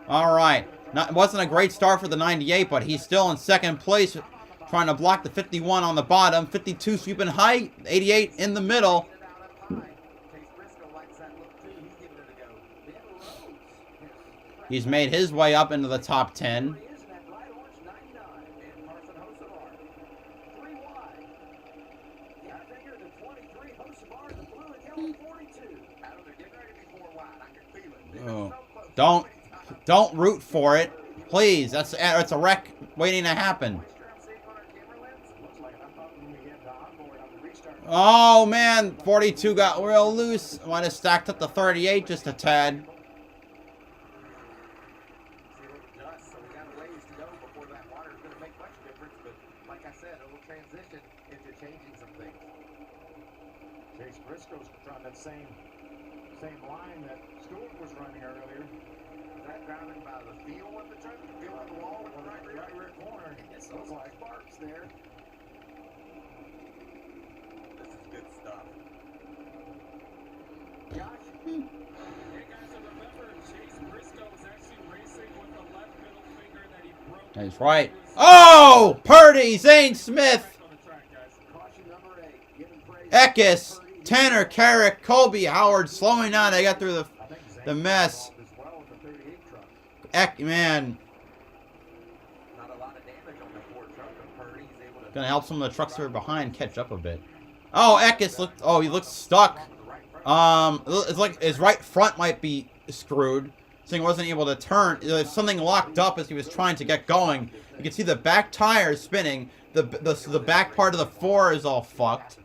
All right. It wasn't a great start for the 98, but he's still in 2nd place, trying to block the 51 on the bottom. 52 sweeping high, 88 in the middle. He's made his way up into the top 10. Oh, don't Don't root for it. Please. That's a wreck waiting to happen. Oh, man. 42 got real loose. Might have stacked up the 38 just a tad. So we got a ways to go before that water is going to make much difference. But like I said, it will transition into changing some things. Chase Briscoe's on that same line that Stewart was running earlier. Is that driving by the feel of the truck? The feel of the wall with the right rear corner? It's those like sparks there. This is good stuff. Josh? Hey guys, and remember, Chase Briscoe was actually racing with the left middle finger that he broke. That's right. Oh! Purdy, Zane Smith, Eckes, Tanner, Carrick, Colby, Howard slowing down. They got through the mess. Man. Not a lot of damage on the Ford truck, but Purdy's able to... Gonna help some of the trucks that are behind catch up a bit. Oh, Eckes looked. Oh, he looks stuck. It's like his right front might be screwed, so he wasn't able to turn. There's something locked up as he was trying to get going. You can see the back tire is spinning. The back part of the 4 is all fucked.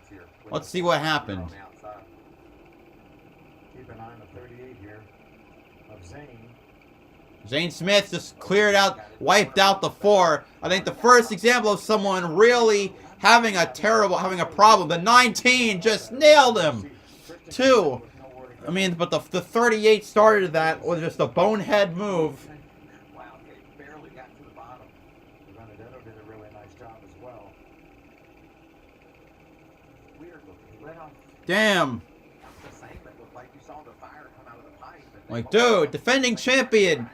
Let's see what happened. Keep an eye on the 38 here of Zane. Zane Smith just cleared out, wiped out the 4. I think the first example of someone really having a problem. The 19 just nailed him. 2. I mean, but the 38 started that with just a bonehead move. Wow, they barely got to the bottom. Benedetto did a really nice job as well. Weird looking. He let off. Damn. The same, it looked like you saw the fire come out of the pipe. Like, dude, defending champion.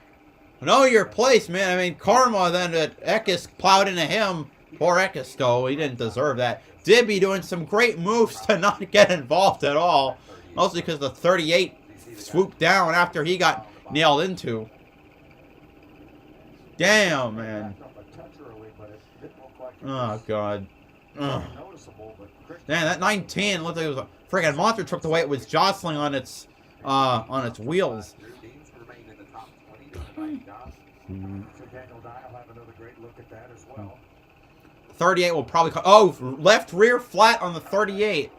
Know your place, man. I mean, karma then that Eckes plowed into him. Poor Eckes, though. He didn't deserve that. Dibby doing some great moves to not get involved at all. Mostly because the 38 swooped down after he got nailed into. Damn, man. Oh, God. Ugh. Damn, that 19 looked like it was a friggin' monster truck the way it was jostling on its wheels. So Daniel Dye will have another great look at that as well. 38 will probably... Oh, left rear flat on the 38.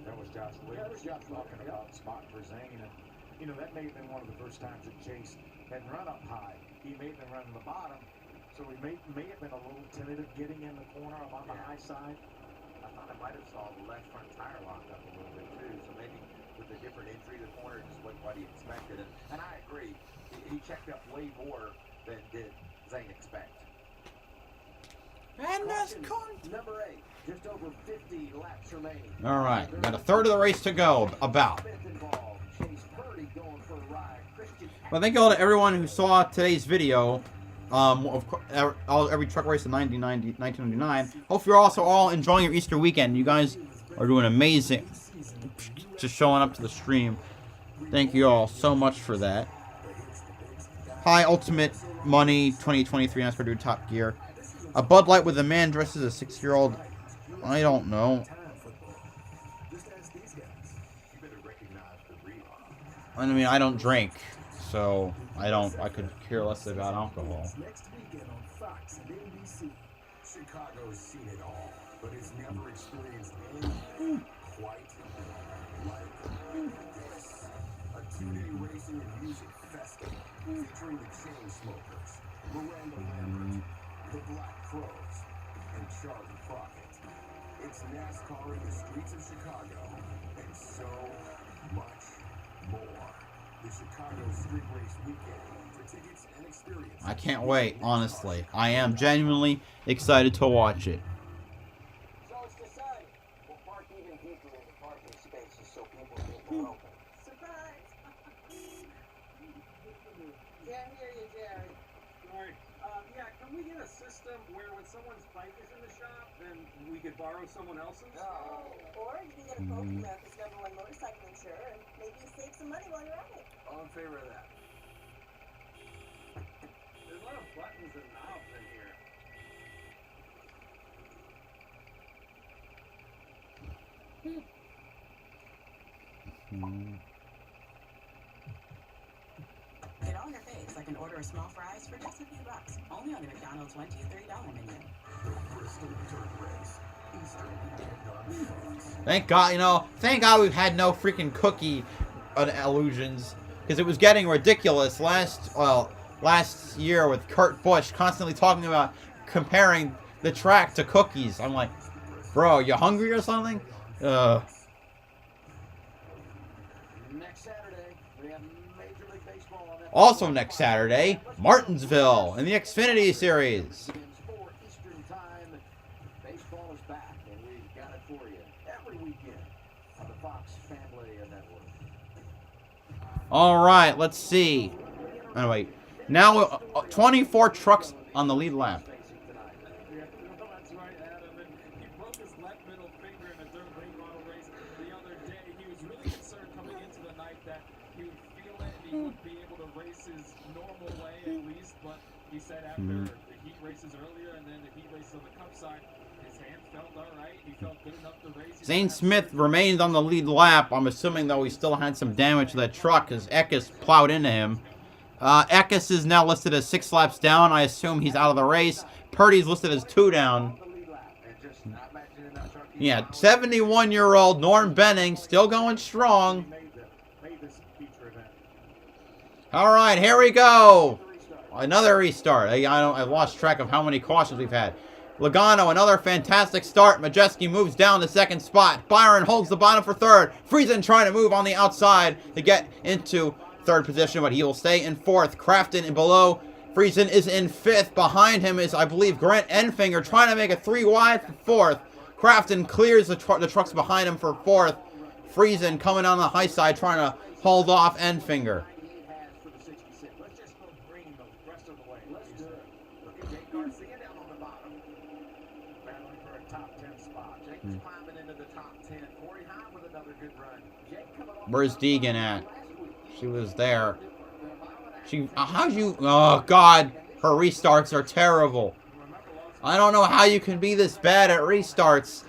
That was Josh Williams talking about the spot for Zane. And, you know, that may have been one of the first times that Chase had run up high. He may have been running the bottom, so he may have been a little tentative getting in the corner on the high side. I thought I might have saw the left front tire locked up a little bit too, so maybe with a different entry to the corner, it just wasn't what he expected. And I agree, he checked up way more than did Zane expect. And that's number 8, just over 50 laps remaining. All right, got a third of the race to go, about. Well, thank you all to everyone who saw today's video. Of course, every truck race in 1999. Hope you're also all enjoying your Easter weekend. You guys are doing amazing. Just showing up to the stream. Thank you all so much for that. Hi, Ultimate Money 2023 NASCAR Dude Top Gear. A Bud Light with a man dressed as a 6-year-old. I don't know. I mean, I don't drink, so I could care less about alcohol. Next weekend on Fox and ABC. Chicago's seen it all, but it's never experienced anything quite like this. A 2-day racing and music festival featuring the Chainsmokers, Miranda Lambert, the Black Crowes, and Charlie Crockett. It's NASCAR in the streets of Chicago, and so much more. The Chicago Street Race Weekend. For tickets and experience. I can't wait, honestly. I am genuinely excited to watch it. So it's decided. We'll park even deeper in the parking spaces so people can open. Surprise! Can't hear you, Jerry. Sorry. Yeah, can we get a system where when someone's bike is in the shop, then we could borrow someone else's? Oh. Or you can get a quote from America's #1 motorcycle insurer and maybe save some money while you're at it. All in favor of that. There's a lot of buttons and knobs in here. Get all your faves like an order of small fries for just a few bucks. Only on the McDonald's $1, $2, $3 menu. Bristol Dirt Race. Eastern non-fans. Thank God, you know, thank God we've had no freaking cookie illusions. Because it was getting ridiculous last year with Kurt Busch constantly talking about comparing the track to cookies. I'm like, bro, you hungry or something? Next Saturday, we have Major League Baseball on that. Also next Saturday, Martinsville in the Xfinity Series. Eastern time. Baseball is back, and we've got it for you every weekend on the Fox Family Network. All right, let's see. Anyway, now 24 trucks on the lead lap. Yeah, that's right, Adam. And he broke his left middle finger in a dirt late model race the other day. He was really concerned coming into the night that he would feel it and he wouldn't be able to race his normal way at least. But he said after the heat races earlier and then the heat races on the Cup side, his hand felt all right. He felt good enough to race. Zane Smith remained on the lead lap. I'm assuming, though, he still had some damage to that truck as Eckes plowed into him. Eckes is now listed as 6 laps down. I assume he's out of the race. Purdy's listed as 2 down. Yeah, 71-year-old Norm Benning still going strong. All right, here we go. Another restart. I lost track of how many cautions we've had. Logano, another fantastic start. Majeski moves down to second spot. Byron holds the bottom for third. Friesen trying to move on the outside to get into third position, but he will stay in fourth. Crafton in below. Friesen is in fifth. Behind him is, I believe, Grant Enfinger trying to make it 3 wide for fourth. Crafton clears the trucks behind him for fourth. Friesen coming on the high side trying to hold off Enfinger. Where's Deegan at? She was there. Oh God, her restarts are terrible. I don't know how you can be this bad at restarts.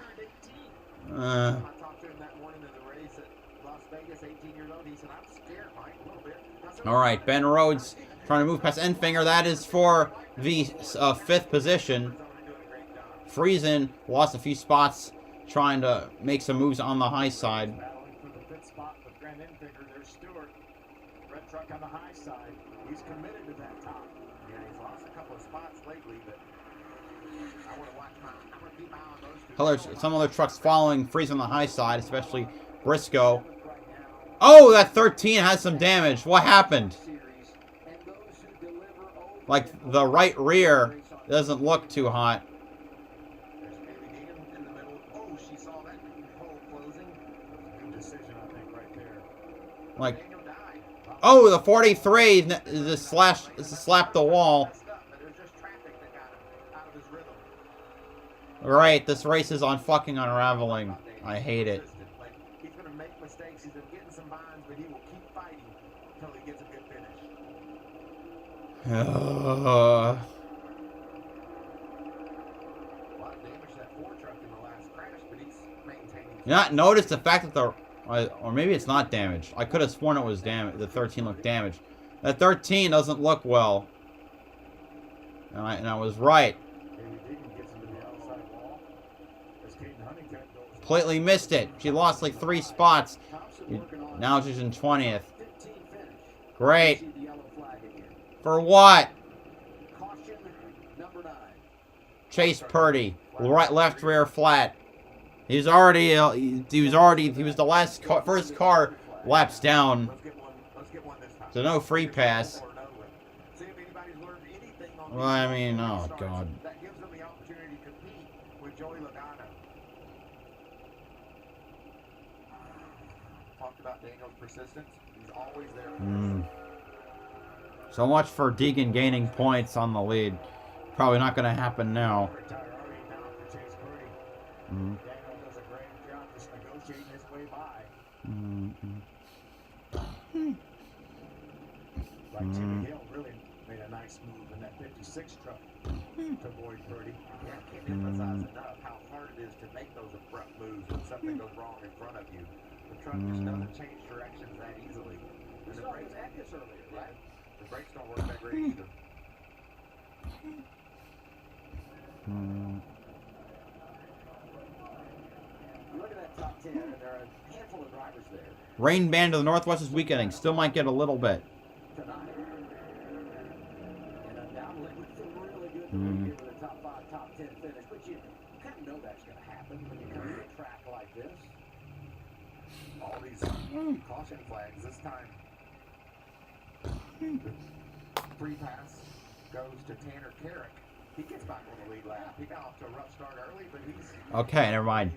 All right, Ben Rhodes trying to move past Enfinger. That is for the 5th position. Friesen lost a few spots trying to make some moves on the high side. On the high side, he's committed to that top. Yeah, he's lost a couple of spots lately, but I want to watch I want to keep my eye on those two. Some other trucks following Friesen on the high side, especially Briscoe. Oh, that 13 has some damage. What happened? Like the right rear doesn't look too hot. Like. Oh, the 43 is a slap the wall. Right, this race is on fucking unraveling. I hate it. He's going to make mistakes. He's been getting some binds, but he will keep fighting until he gets a good finish. A lot of damage to that 4 truck in the last crash, but he's maintaining. You not notice the fact that or maybe it's not damaged. I could have sworn it was damaged. The 13 looked damaged. That 13 doesn't look well. And I was right. Completely missed it. She lost like 3 spots. Now she's in 20th. Great. For what? Chase Purdy. Left rear flat. He was the last first car laps down. So no free pass. Well, I mean, oh God. That gives them the opportunity to compete with Joey Logano. Talked about Daniel's persistence. He's always there. So much for Deegan gaining points on the lead. Probably not going to happen now. Like Timmy Hill really made a nice move in that 56 truck. to avoid birdie. Yeah, I can't emphasize enough how hard it is to make those abrupt moves when something goes wrong in front of you. The truck just doesn't change directions that easily. And the brakes earlier, right? The brakes don't work that great either. Look at that top 10, and there are a handful of drivers there. Rain band to the northwest is weakening. Still might get a little bit. Tonight. And undoubtedly we feel really good to be here with a top 5, top 10 finish. But you kind of know that's going to happen when you come to a track like this. All these caution flags this time. The free pass goes to Tanner Carrick. He gets back on the lead lap. He got off to a rough start early, but he's Okay, never mind.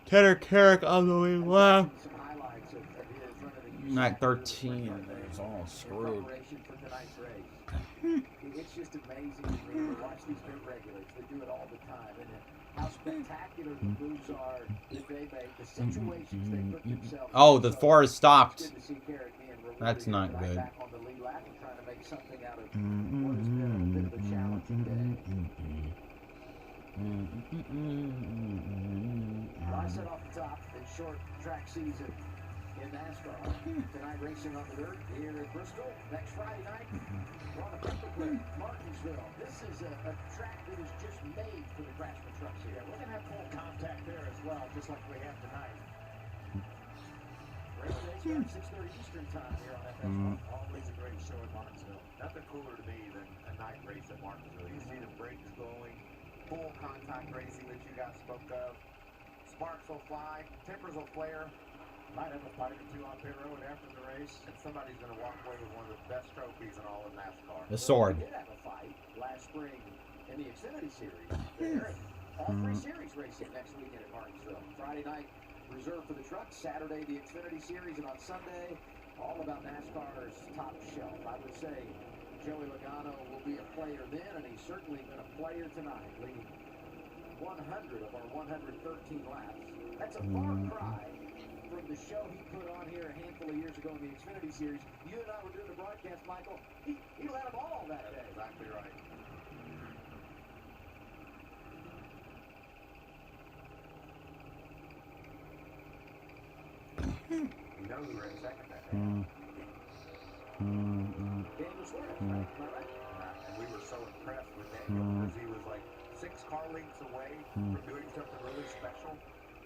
Tanner Carrick on the lead lap. Some highlights of his run of the Not 13. It's all screwed. for tonight's race. It's just amazing to me to watch these dirt regulars. They do it all the time. And how spectacular the moves are that they make, the situations they put themselves in. Oh, the four is stopped. It's good to see Carrick being rewarded That's not good. back on the lead lap and trying to make something out of what has been a bit of a challenging day. I said off the top, it's short track season in NASCAR. Tonight racing on the dirt here at Bristol. Next Friday night, we're on a paperclip, Martinsville. This is a track that is just made for the Craftsman trucks here. Yeah, we're going to have full contact there as well, just like we have tonight. Race day starts 6:30 Eastern time here on FS1. Always a great show at Martinsville. nothing cooler to me than a night race at Martinsville. You see the brakes going, full contact racing that you guys spoke of. Sparks will fly, tempers will flare. Might have a fight or two on pit road after the race. And somebody's going to walk away with one of the best trophies in all of NASCAR. The sword. We did have a fight last spring in the Xfinity Series. There, all three series racing next weekend at Martinsville. Friday night, reserved for the trucks. Saturday, the Xfinity Series. And on Sunday, all about NASCAR's top shelf. I would say Joey Logano will be a player then, and he's certainly been a player tonight, leading 100 of our 113 laps. That's a far cry from the show he put on here a handful of years ago in the Xfinity Series. You and I were doing the broadcast, Michael. He let them all that day. Exactly right. You know who ran second that day? Daniel Suarez, right? Am I right? And we were so impressed with Daniel because he was like 6 car lengths away from doing something really special,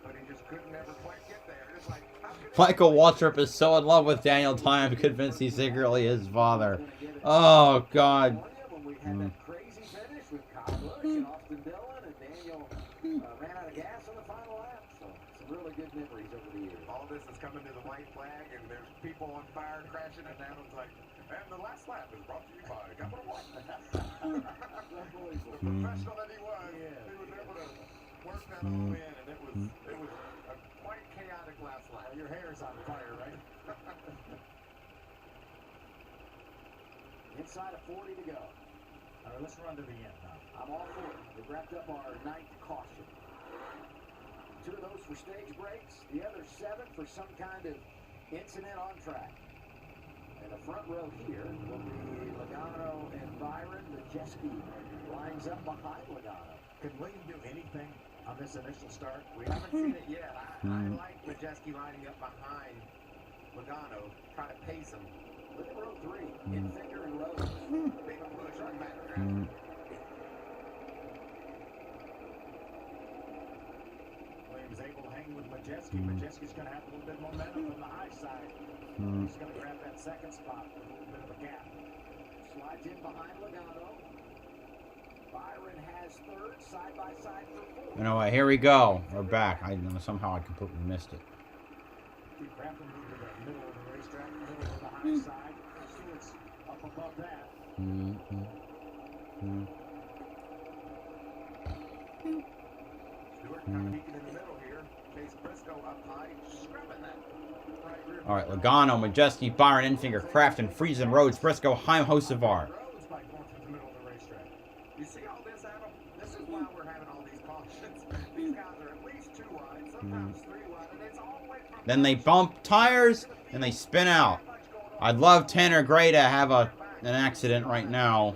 but he just couldn't ever quite get there. It's like, how could Michael Waltrip is so in love with Daniel Time, convinced he's secretly his father. Oh, God. When we had that crazy finish with Kyle Busch and Austin Dillon, and Daniel ran out of gas on the final lap. So some really good memories over the years. all this is coming to the white flag and there's people on fire crashing and down? It's like, and the last lap is brought to you by Capital One. The professional that he was able to work that all in, and it was a quite chaotic last lap. Your hair is on fire, right? Inside of 40 to go. All right, let's run to the end now. I'm all for it. We've wrapped up our 9th caution. 2 of those for stage breaks, the other 7 for some kind of incident on track. And the front row here will be Logano and Byron. Majeski lines up behind Logano. Can William do anything on this initial start? We haven't seen it yet. I like Majeski lining up behind Logano, trying to pace him. Look at row 3, in Finger and Rose. Big push on background. Williams able to hang with Majeski. Majeski's going to have a little bit of momentum on the high side. He's going to grab that second spot with a little bit of a gap. Slides in behind Logano. Byron has 3rd, side by side for 4th. You know what? Here we go. We're back. Somehow I completely missed it. Keep wrapping to the middle of the racetrack, middle of the high side. Stewart's up above that. Stewart kind of peeking in the middle here. Chase Briscoe up high, scrubbing that. Right rear. All right, Logano, Majeski, Byron, Infinger, Kraft, and Friesen, Rhodes, Briscoe, Heim, Hocevar. Rhodes by going through the middle of the racetrack. You see all this, Adam? This is why we're having all these cautions. These guys are at least 2 wide, sometimes 3 wide, and it's all the way from... Then they bump tires, and they spin out. I'd love Tanner Gray to have an accident right now.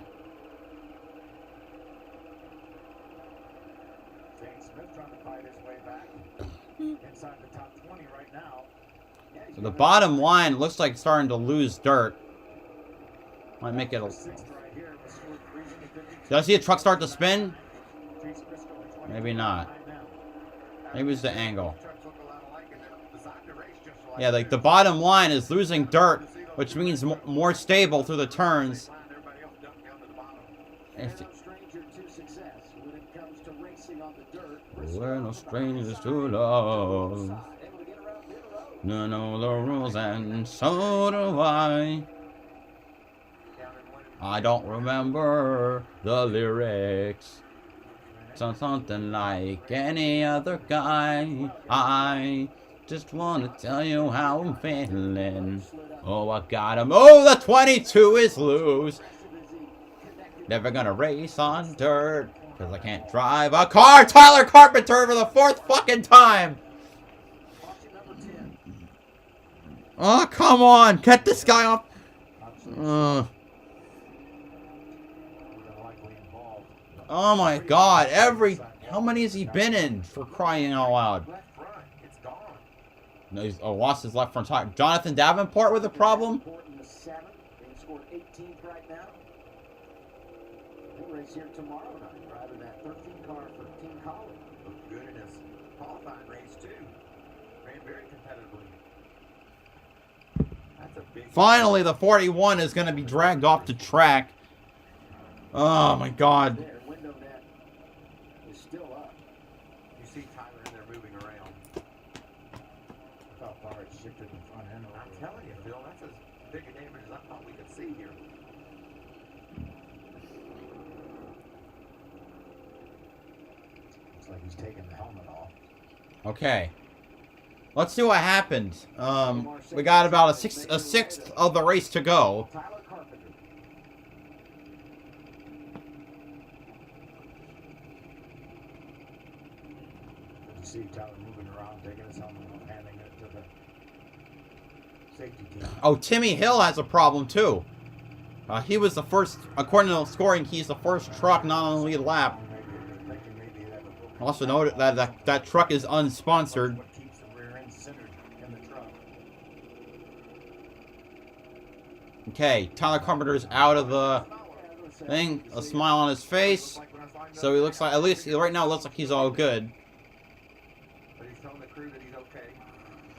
The bottom line looks like it's starting to lose dirt. Might make it a... Did I see a truck start to spin? Maybe not. Maybe it's the angle. Yeah, like the bottom line is losing dirt, which means more stable through the turns. We're no strangers to love. None of the rules, and so do I. I don't remember the lyrics. Something like any other guy. I just want to tell you how I'm feeling. Oh, I got him. Oh, the 22 is loose. Never gonna race on dirt, because I can't drive a car. Tyler Carpenter for the 4th fucking time. Oh, come on. Get this guy off. Oh my god. How many has he been in, for crying out loud? No, he's lost his left front tire. Jonathan Davenport with a problem? Race here tomorrow night, driving that 13 car for Team Collins. Looked good in his qualifying race too. Ran very competitively. That's a big. Finally, the 41 is going to be dragged off the track. Oh my god. Their window net is still up. You see Tyler in there moving around. How far it shifted in front end. I'm telling you, Phil, that's as big a damage as I thought we could see here. Like he's taking the helmet off. Okay. Let's see what happened. We got about a sixth of the race to go. You see Tyler moving around, taking his helmet off, handing it to the safety team. Oh, Timmy Hill has a problem too. He was the first, according to the scoring, he's the first truck not on the lead lap. Also note that truck is unsponsored. Okay, Tyler Carpenter's out of the thing. A smile on his face. So he looks like, at least right now, it looks like he's all good.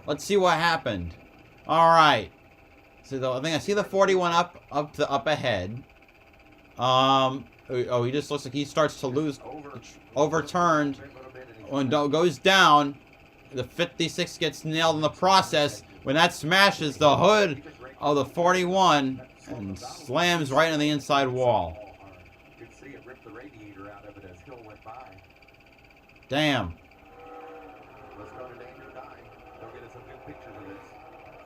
Let's see what happened. All right. So I think I see the 41 up ahead. Oh, he just looks like he starts to lose. Overturned. When it goes down, the 56 gets nailed in the process. When that smashes the hood of the 41 and slams right on the inside wall. You could see it rip the radiator out of it as Hill went by. Damn. Let's go to Daniel Dye. Go get us some good pictures of this.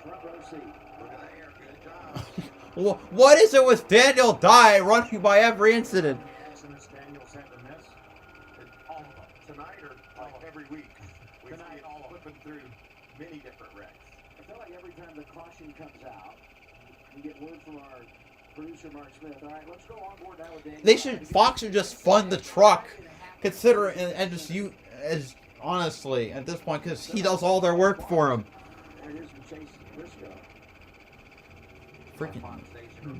Front row seat. Look at there. Good job. What is it with Daniel Dye running by every incident? Tonight or every week? We see it all flipping through many different wrecks. I feel like every time the caution comes out, we get word from our producer Mark Smith. All right, let's go on board now with Daniel. Fox should just fund the truck, consider and just as honestly at this point, because he does all their work for him. There it is from Chase Briscoe. Freaking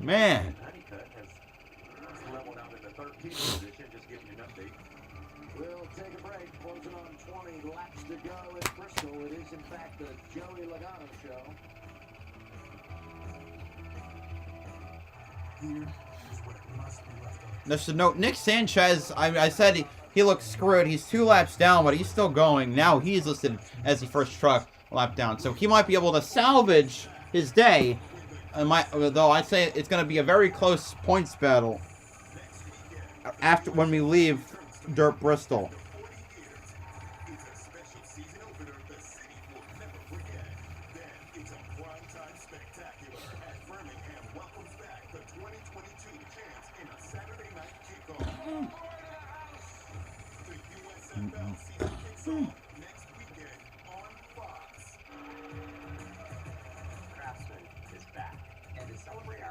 man. Leveled out in the 13th position, just giving you an update. We'll take a break. Closing on 20 laps to go at Bristol. It is, in fact, the Joey Logano show. Here is what must be left on. There's a note. Nick Sanchez, I said he looks screwed. He's 2 laps down, but he's still going. Now he's listed as the first truck lap down. So he might be able to salvage his day. Though I'd say it's going to be a very close points battle when we leave Dirt Bristol.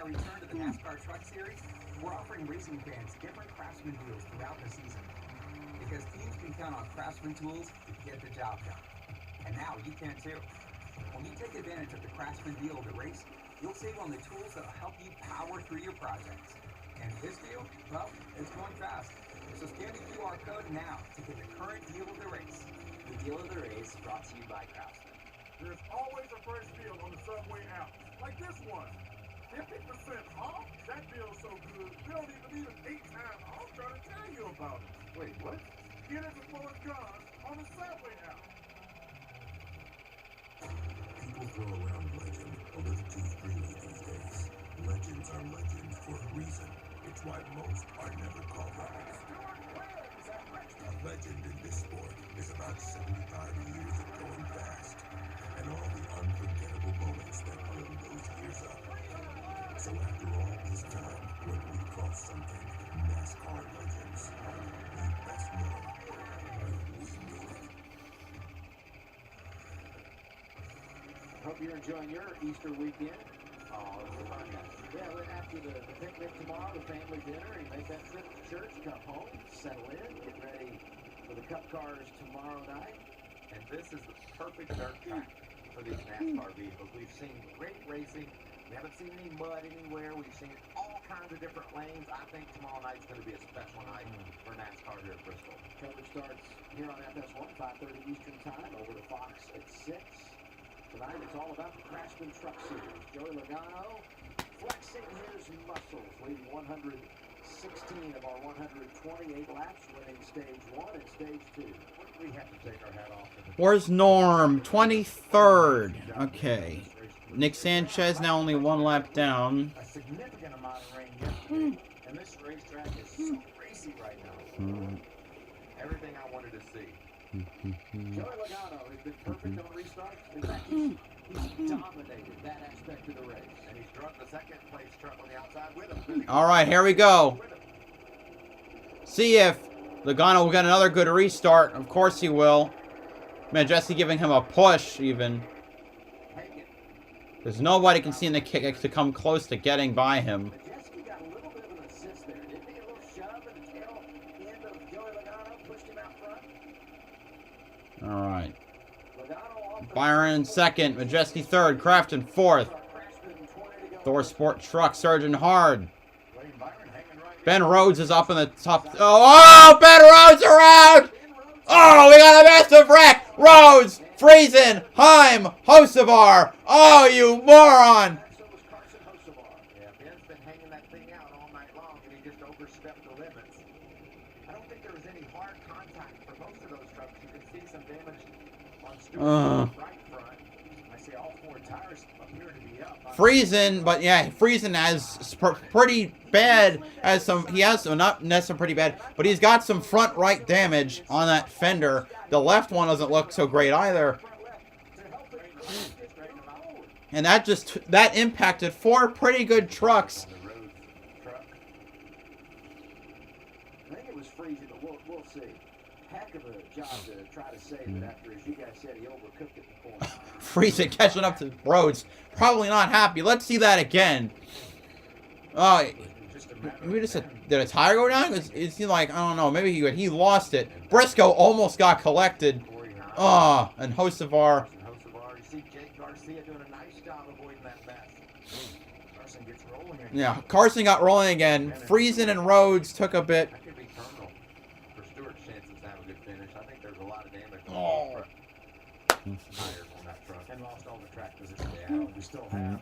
Return to the NASCAR Truck Series, we're offering racing fans different Craftsman deals throughout the season. Because teams can count on Craftsman tools to get the job done. And now you can too. When you take advantage of the Craftsman deal of the race, you'll save on the tools that'll help you power through your projects. And this deal, well, it's going fast. So scan the QR code now to get the current deal of the race. The deal of the race brought to you by Craftsman. There's always a fresh deal on the Subway app, like this one. 50% off? That deal's so good, they don't even need an 8-time off trying to tell you about it. Wait, what? Get it before it's gone on the Subway app. People throw around legend a little too freely these days. Legends are legends for a reason. It's why most are never called legends. A legend in this sport is about 75 years of going fast, and all the unforgettable moments that build those years up. So after all this time, when we call something NASCAR legends, we best know we mean it. Hope you're enjoying your Easter weekend. Oh, it's a fun guy. Yeah, then after the picnic tomorrow, the family dinner, you make that trip to church, come home, settle in, get ready for the Cup Cars tomorrow night. And this is the perfect dirt track for these NASCAR vehicles. We've seen great racing. We haven't seen any mud anywhere. We've seen all kinds of different lanes. I think tomorrow night's going to be a special night for NASCAR here at Bristol. Coverage starts here on FS1, 5:30 Eastern Time, over to Fox at 6. Tonight it's all about the Craftsman Truck Series. Joey Logano flexing his muscles, leading 116 of our 128 laps, winning stage 1 and stage 2. We have to take our hat off. Where's Norm? 23rd. Okay. Nick Sanchez now only 1 lap down. A significant amount of rain yesterday, and this racetrack is so racy right now. Everything I wanted to see. Joey Logano has been perfect on restarts. In fact, he's dominated that aspect of the race. And he's drunk the second place truck on the outside with him. All right, here we go. See if Logano will get another good restart. Of course he will. Majeski giving him a push even. There's nobody can see in the kick to come close to getting by him. Majeski got a little bit of an assist there, didn't he? A little shove in the tail end of Joey Logano, pushed him out front. All right. Byron in second, Majeski third, Crafton fourth. Thor Sport Truck surging hard. Ben Rhodes is up in the top. Oh, Ben Rhodes around! Oh, we got a massive wreck! Rhodes, Friesen, Heim, Hocevar. Oh, you moron! Yeah, Ben's been hanging that thing out all night long, and he just overstepped the limits. I don't think there was any hard contact for most of those trucks. You can see some damage on Stewart's right front. I see all 4 tires appear to be up. Friesen, but yeah, Friesen has pretty bad. He has not necessarily pretty bad, but he's got some front right damage on that fender. The left one doesn't look so great either. And that impacted 4 pretty good trucks. I think it was Friesen, but we'll see. Heck of a job to try to save it after, as you guys said, he overcooked it before. Friesen catching up to Rhodes. Probably not happy. Let's see that again. Oh, did a tire go down? It seemed like, I don't know, maybe he lost it. Briscoe almost got collected. Oh, and Hocevar. You see Jake Garcia doing a nice job avoiding that mess. Carson gets rolling here. Yeah, Carson got rolling again. Friesen and Rhodes took a bit. That could be terminal for Stewart's chances to have a good finish. I think there's a lot of damage Oh. on the tires on that truck. And lost all the track position they had. We still have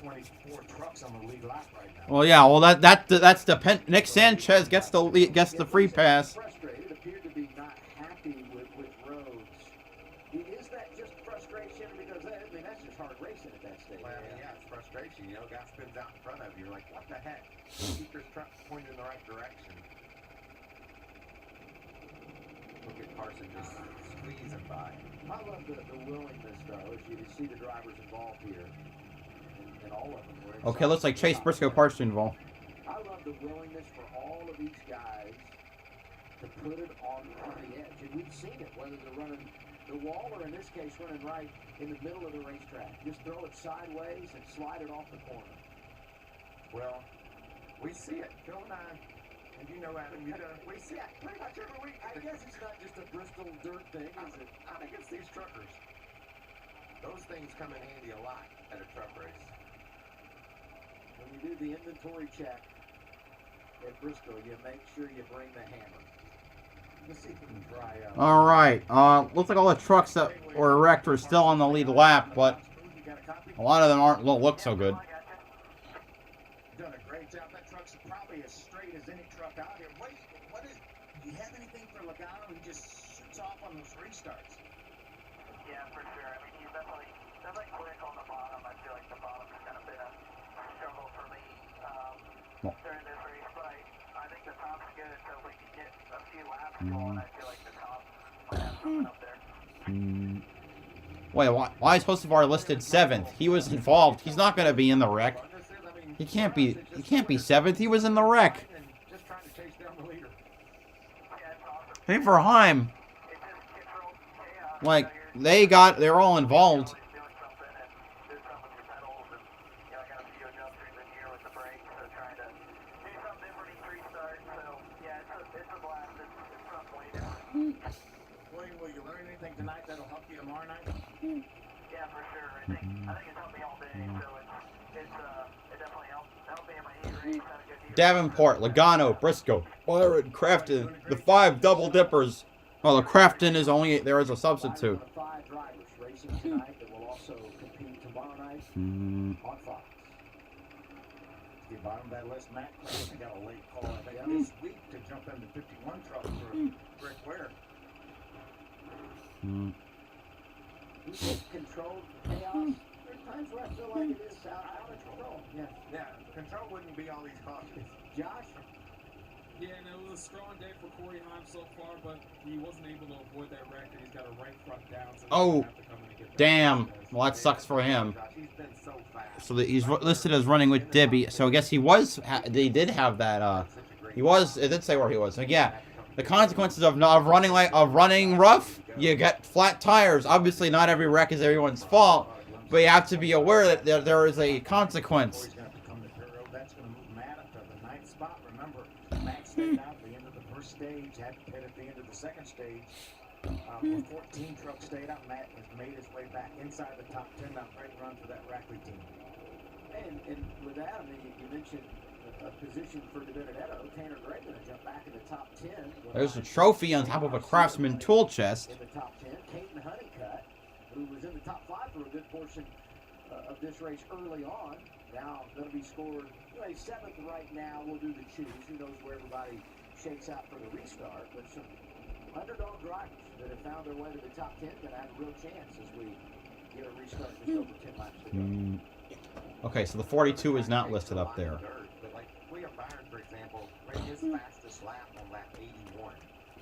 24 trucks on the lead lap right now. Well, yeah. Well, that's the Nick Sanchez gets the free pass. Frustrated, appeared to be not happy with Rhodes. Is that just frustration? Because I mean that's just hard racing at that stage. Well, yeah, it's frustration. You know, guy spins out in front of you. You're like, what the heck? Keep your truck pointed in the right direction. Look at Carson just squeezing by. I love the willingness, though, as you see the drivers involved here. And all of them were Okay, looks like Chase Briscoe partially involved. I love the willingness for all of these guys to put it on the edge. And we've seen it, whether they're running the wall or, in this case, running right in the middle of the racetrack. Just throw it sideways and slide it off the corner. Well, we see it. Phil and I, and you know, Adam, we see it pretty much every week. I guess it's not just a Bristol dirt thing, is it? I think it's these truckers. Those things come in handy a lot at a truck race. When you do the inventory check at Bristol, you make sure you bring the hammer. Let's see if we can dry up. All right. Looks like all the trucks that were wrecked are still on the lead lap, but a lot of them don't look so good. Done a great job. That truck's probably as straight as any truck out here. What is? Do you have anything for Logano? He just shoots off on those restarts. Yeah, for sure. I mean, he's definitely quick on the bottom. I feel like the bottom has kind of been a struggle for me during this race, but I think the top's good. So if we can get a few laps going, I feel like the top might have something up there. Wait, why is Hocevar listed 7th? He was involved. He's not going to be in the wreck. He can't be 7th. He was in the wreck. Hey, for Heim. Like, they're all involved. William, will you learn anything tonight that'll help you tomorrow night? Yeah, for sure. I think it's helped me all day, so it definitely helped me in my heat race. Had a good heat race. Davenport, Logano, Briscoe, Byron, Crafton, the 5 double dippers. Well, the Crafton is only there as a substitute. 5 drivers racing tonight that will also compete tomorrow night on Fox. Get bottom of that list, Matt. I got a late call, I think, this week to jump into 51 truck for Rick Ware. Controlled chaos. There are times where I feel like it is out of control. Yeah, control wouldn't be all these cautions. Josh? Yeah, and it was a strong day for Corey Heim so far, but he wasn't able to avoid that wreck, and he's got a right front down. So Oh, damn. Well, that sucks for him. So he's listed as running with Dibby. So I guess he was. They did have that. He was. It did say where he was. So yeah, the consequences of running rough. You get flat tires. Obviously, not every wreck is everyone's fault, but you have to be aware that there is a consequence. That's going to move Matt up to the 9th spot. Remember, Matt stayed out at the end of the first stage, had to pit at the end of the second stage. 14 trucks stayed out. Matt has made his way back inside the top 10. Now, great run for that Rackley team. And with that, I mean, you mentioned a position for DiBenedetto. Tanner Gray going to jump back in the top 10. There's a trophy on top of a Craftsman tool chest. In the top 10, Caden Honeycutt, who was in the top 5 for a good portion of this race early on. Now going to be scored, he's 7th right now. We'll do the choose. Who knows where everybody shakes out for the restart. But some underdog drivers that have found their way to the top 10 going to have a real chance as we get a restart just over 10 laps to go. Okay, so the 42 is not listed up there. But like William Byron, for example, ran his fastest lap on lap 81.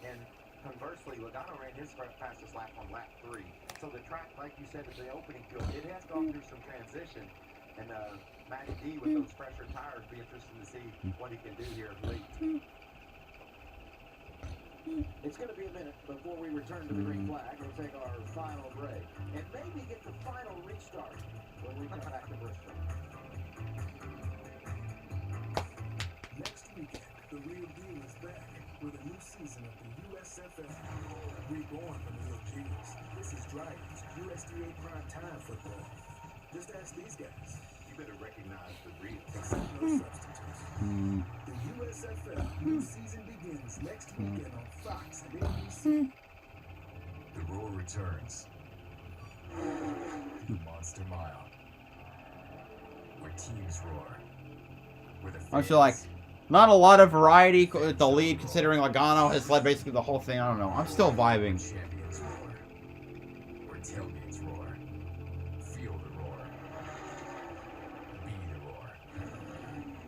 And conversely, Logano ran his fastest lap on lap 3. So the track, like you said, at the opening field, it has gone through some transition. And Matty D with those pressure tires, be interesting to see what he can do here late. It's going to be a minute before we return to the green flag. We'll take our final break and maybe get the final restart when we come back to Bristol. Next weekend, the Real Deal is back with a new season of the USFL. Reborn from the OGs. This is Drivers USDA prime time football. Just ask these guys. You better recognize the real. Except no substitutes. The USFL new season begins next weekend on Fox and ABC. The roar returns. The Monster Mile. Where teams roar. Where the I feel like not a lot of variety with the lead, considering Logano has led basically the whole thing. I don't know. I'm still vibing. Champions roar. Where tailgates roar. Feel the roar. Be the roar.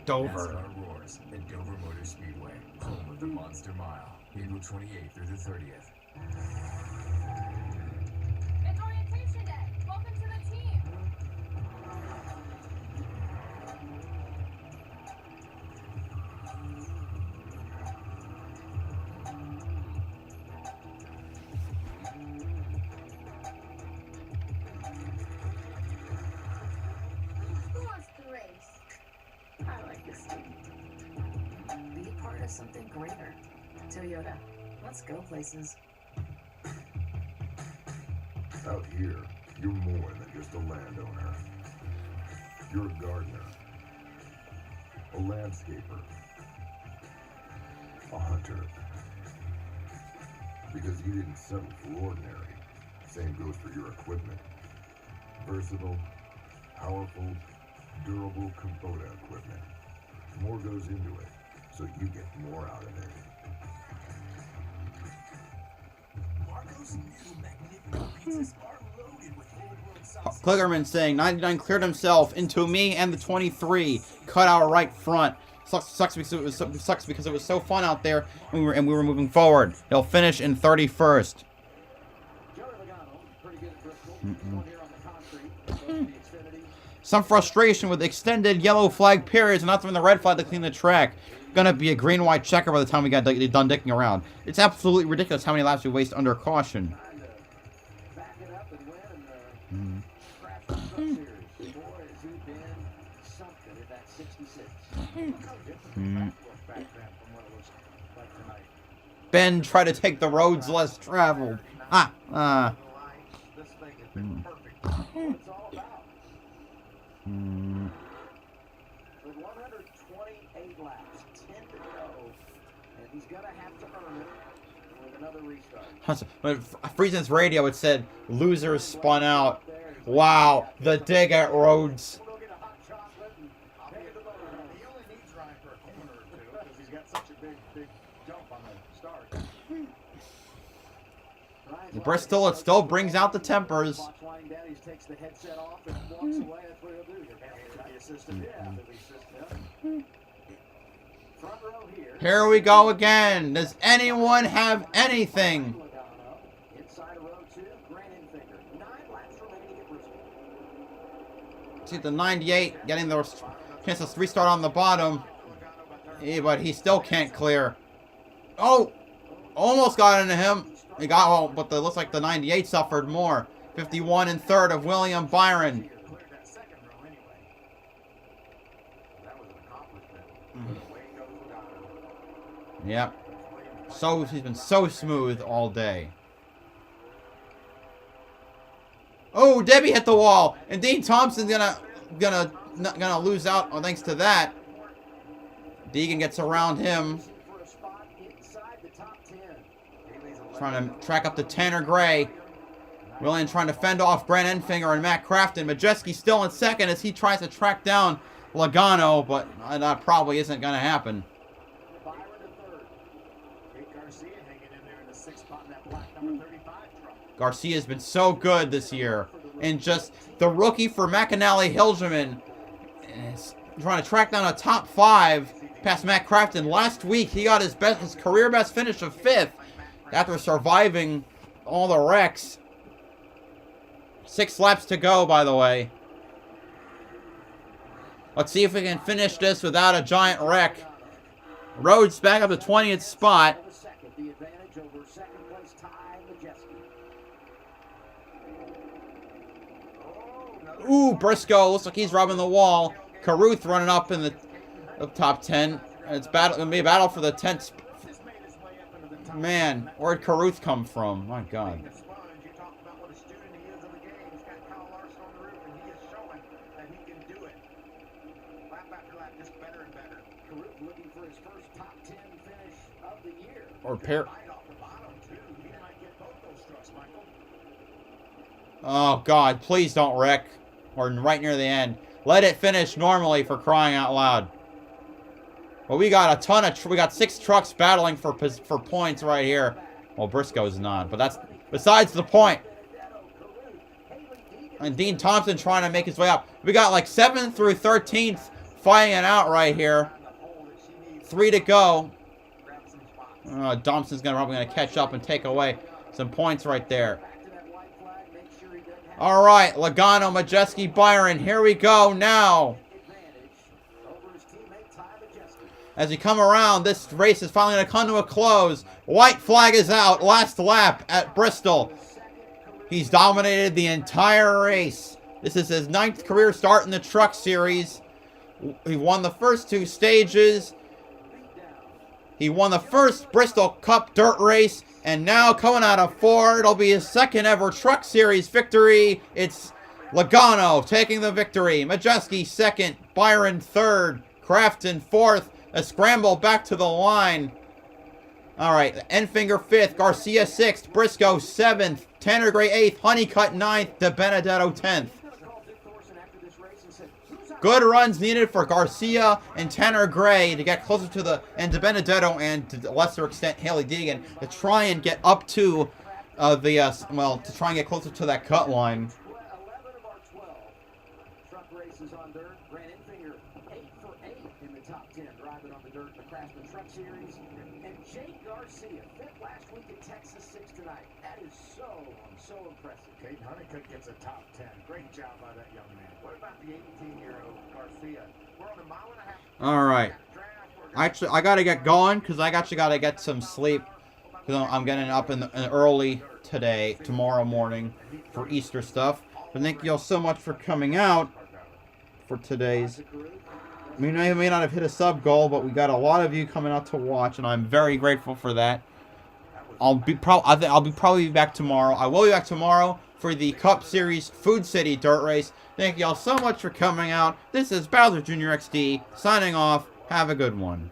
Dover. NASCAR roars at Dover Motor Speedway, home of the Monster Mile, April 28th through the 30th. It's orientation day. Welcome to the team. Who wants to race? I like this team. Be part of something greater. Toyota, let's go places. Out here, You're more than just a landowner. You're a gardener, a landscaper, a hunter. Because you didn't settle for ordinary. Same goes for your equipment. Versatile, powerful, durable Kubota equipment. More goes into it, so you get more out of it. Marco's new magnificent pizzas are loaded with homegrown sauce. Kligerman saying 99 cleared himself into me and the 23. Cut our right front. Sucks because it was so fun out there and we were moving forward. He'll finish in 31st. Some frustration with extended yellow flag periods and not throwing the red flag to clean the track. Gonna be a green-white checker by the time we got done dicking around. It's absolutely ridiculous how many laps we waste under caution. Ben tried to take the roads less traveled. This thing has been perfect. That's what it's all about. With 128 laps, 10 to go, and he's gonna have to earn it with another restart. But Friesen's radio, it said losers spun out. Wow, the dig at Rhodes. Bristol, it still brings out the tempers. Here we go again. Does anyone have anything? See the 98 getting the chance to restart on the bottom. Yeah, but he still can't clear. Oh, almost got into him. He got, well, but it looks like the 98 suffered more. 51 and third of William Byron. Yep. So he's been so smooth all day. Oh, Debbie hit the wall, and Dean Thompson's gonna lose out. Oh, thanks to that. Deegan gets around him. Trying to track up to Tanner Gray. William trying to fend off Grant Enfinger and Matt Crafton. Majeski still in second as he tries to track down Logano, but that probably isn't going to happen. Garcia's been so good this year. And just the rookie for McAnally Hilgeman is trying to track down a top 5 past Matt Crafton. Last week, he got his career best finish of 5th after surviving all the wrecks. 6 laps to go, by the way. Let's see if we can finish this without a giant wreck. Rhodes back up to 20th spot. Ooh, Briscoe looks like he's rubbing the wall. Caruth running up in the top 10. It's gonna be a battle for the 10th. Man, where'd Caruth come from? My God. Or pair. Oh God, please don't wreck. Or right near the end. Let it finish normally, for crying out loud. Well, we got a ton of... we got 6 trucks battling for points right here. Well, Briscoe's not, but that's besides the point. And Dean Thompson trying to make his way up. We got like 7th through 13th fighting it out right here. 3 to go. Thompson's probably going to catch up and take away some points right there. All right, Logano, Majeski, Byron. Here we go now. As we come around, this race is finally going to come to a close. White flag is out. Last lap at Bristol. He's dominated the entire race. This is his 9th career start in the Truck Series. He won the first 2 stages. He won the first Bristol Cup dirt race, and now coming out of 4, it'll be his second ever Truck Series victory. It's Logano taking the victory. Majeski second, Byron third, Crafton fourth. A scramble back to the line. All right, Enfinger 5th, Garcia 6th, Briscoe 7th, Tanner Gray 8th, Honeycutt 9th, De Benedetto 10th. Good runs needed for Garcia and Tanner Gray to get closer to the, and De Benedetto and to a lesser extent Haley Deegan to try and get up to to try and get closer to that cut line. 11 of our 12 truck races on dirt. Grant Enfinger 8 for 8 in the top 10 driving on the dirt in the Craftsman Truck Series. And Jake Garcia, 5th last week at Texas, 6th tonight. That is so impressive. Caden Honeycutt gets a top 10. Great job by that young man. What about the 18-year-old Garcia? We're on a mile and a half. All right. Actually, I got to get going because I actually got to get some sleep. Because I'm getting up in early tomorrow morning for Easter stuff. But thank you all so much for coming out for today's. I mean, I may not have hit a sub goal, but we got a lot of you coming out to watch, and I'm very grateful for that. I'll be probably back tomorrow. I will be back tomorrow for the Cup Series Food City Dirt Race. Thank you all so much for coming out. This is BowserJrXD signing off. Have a good one.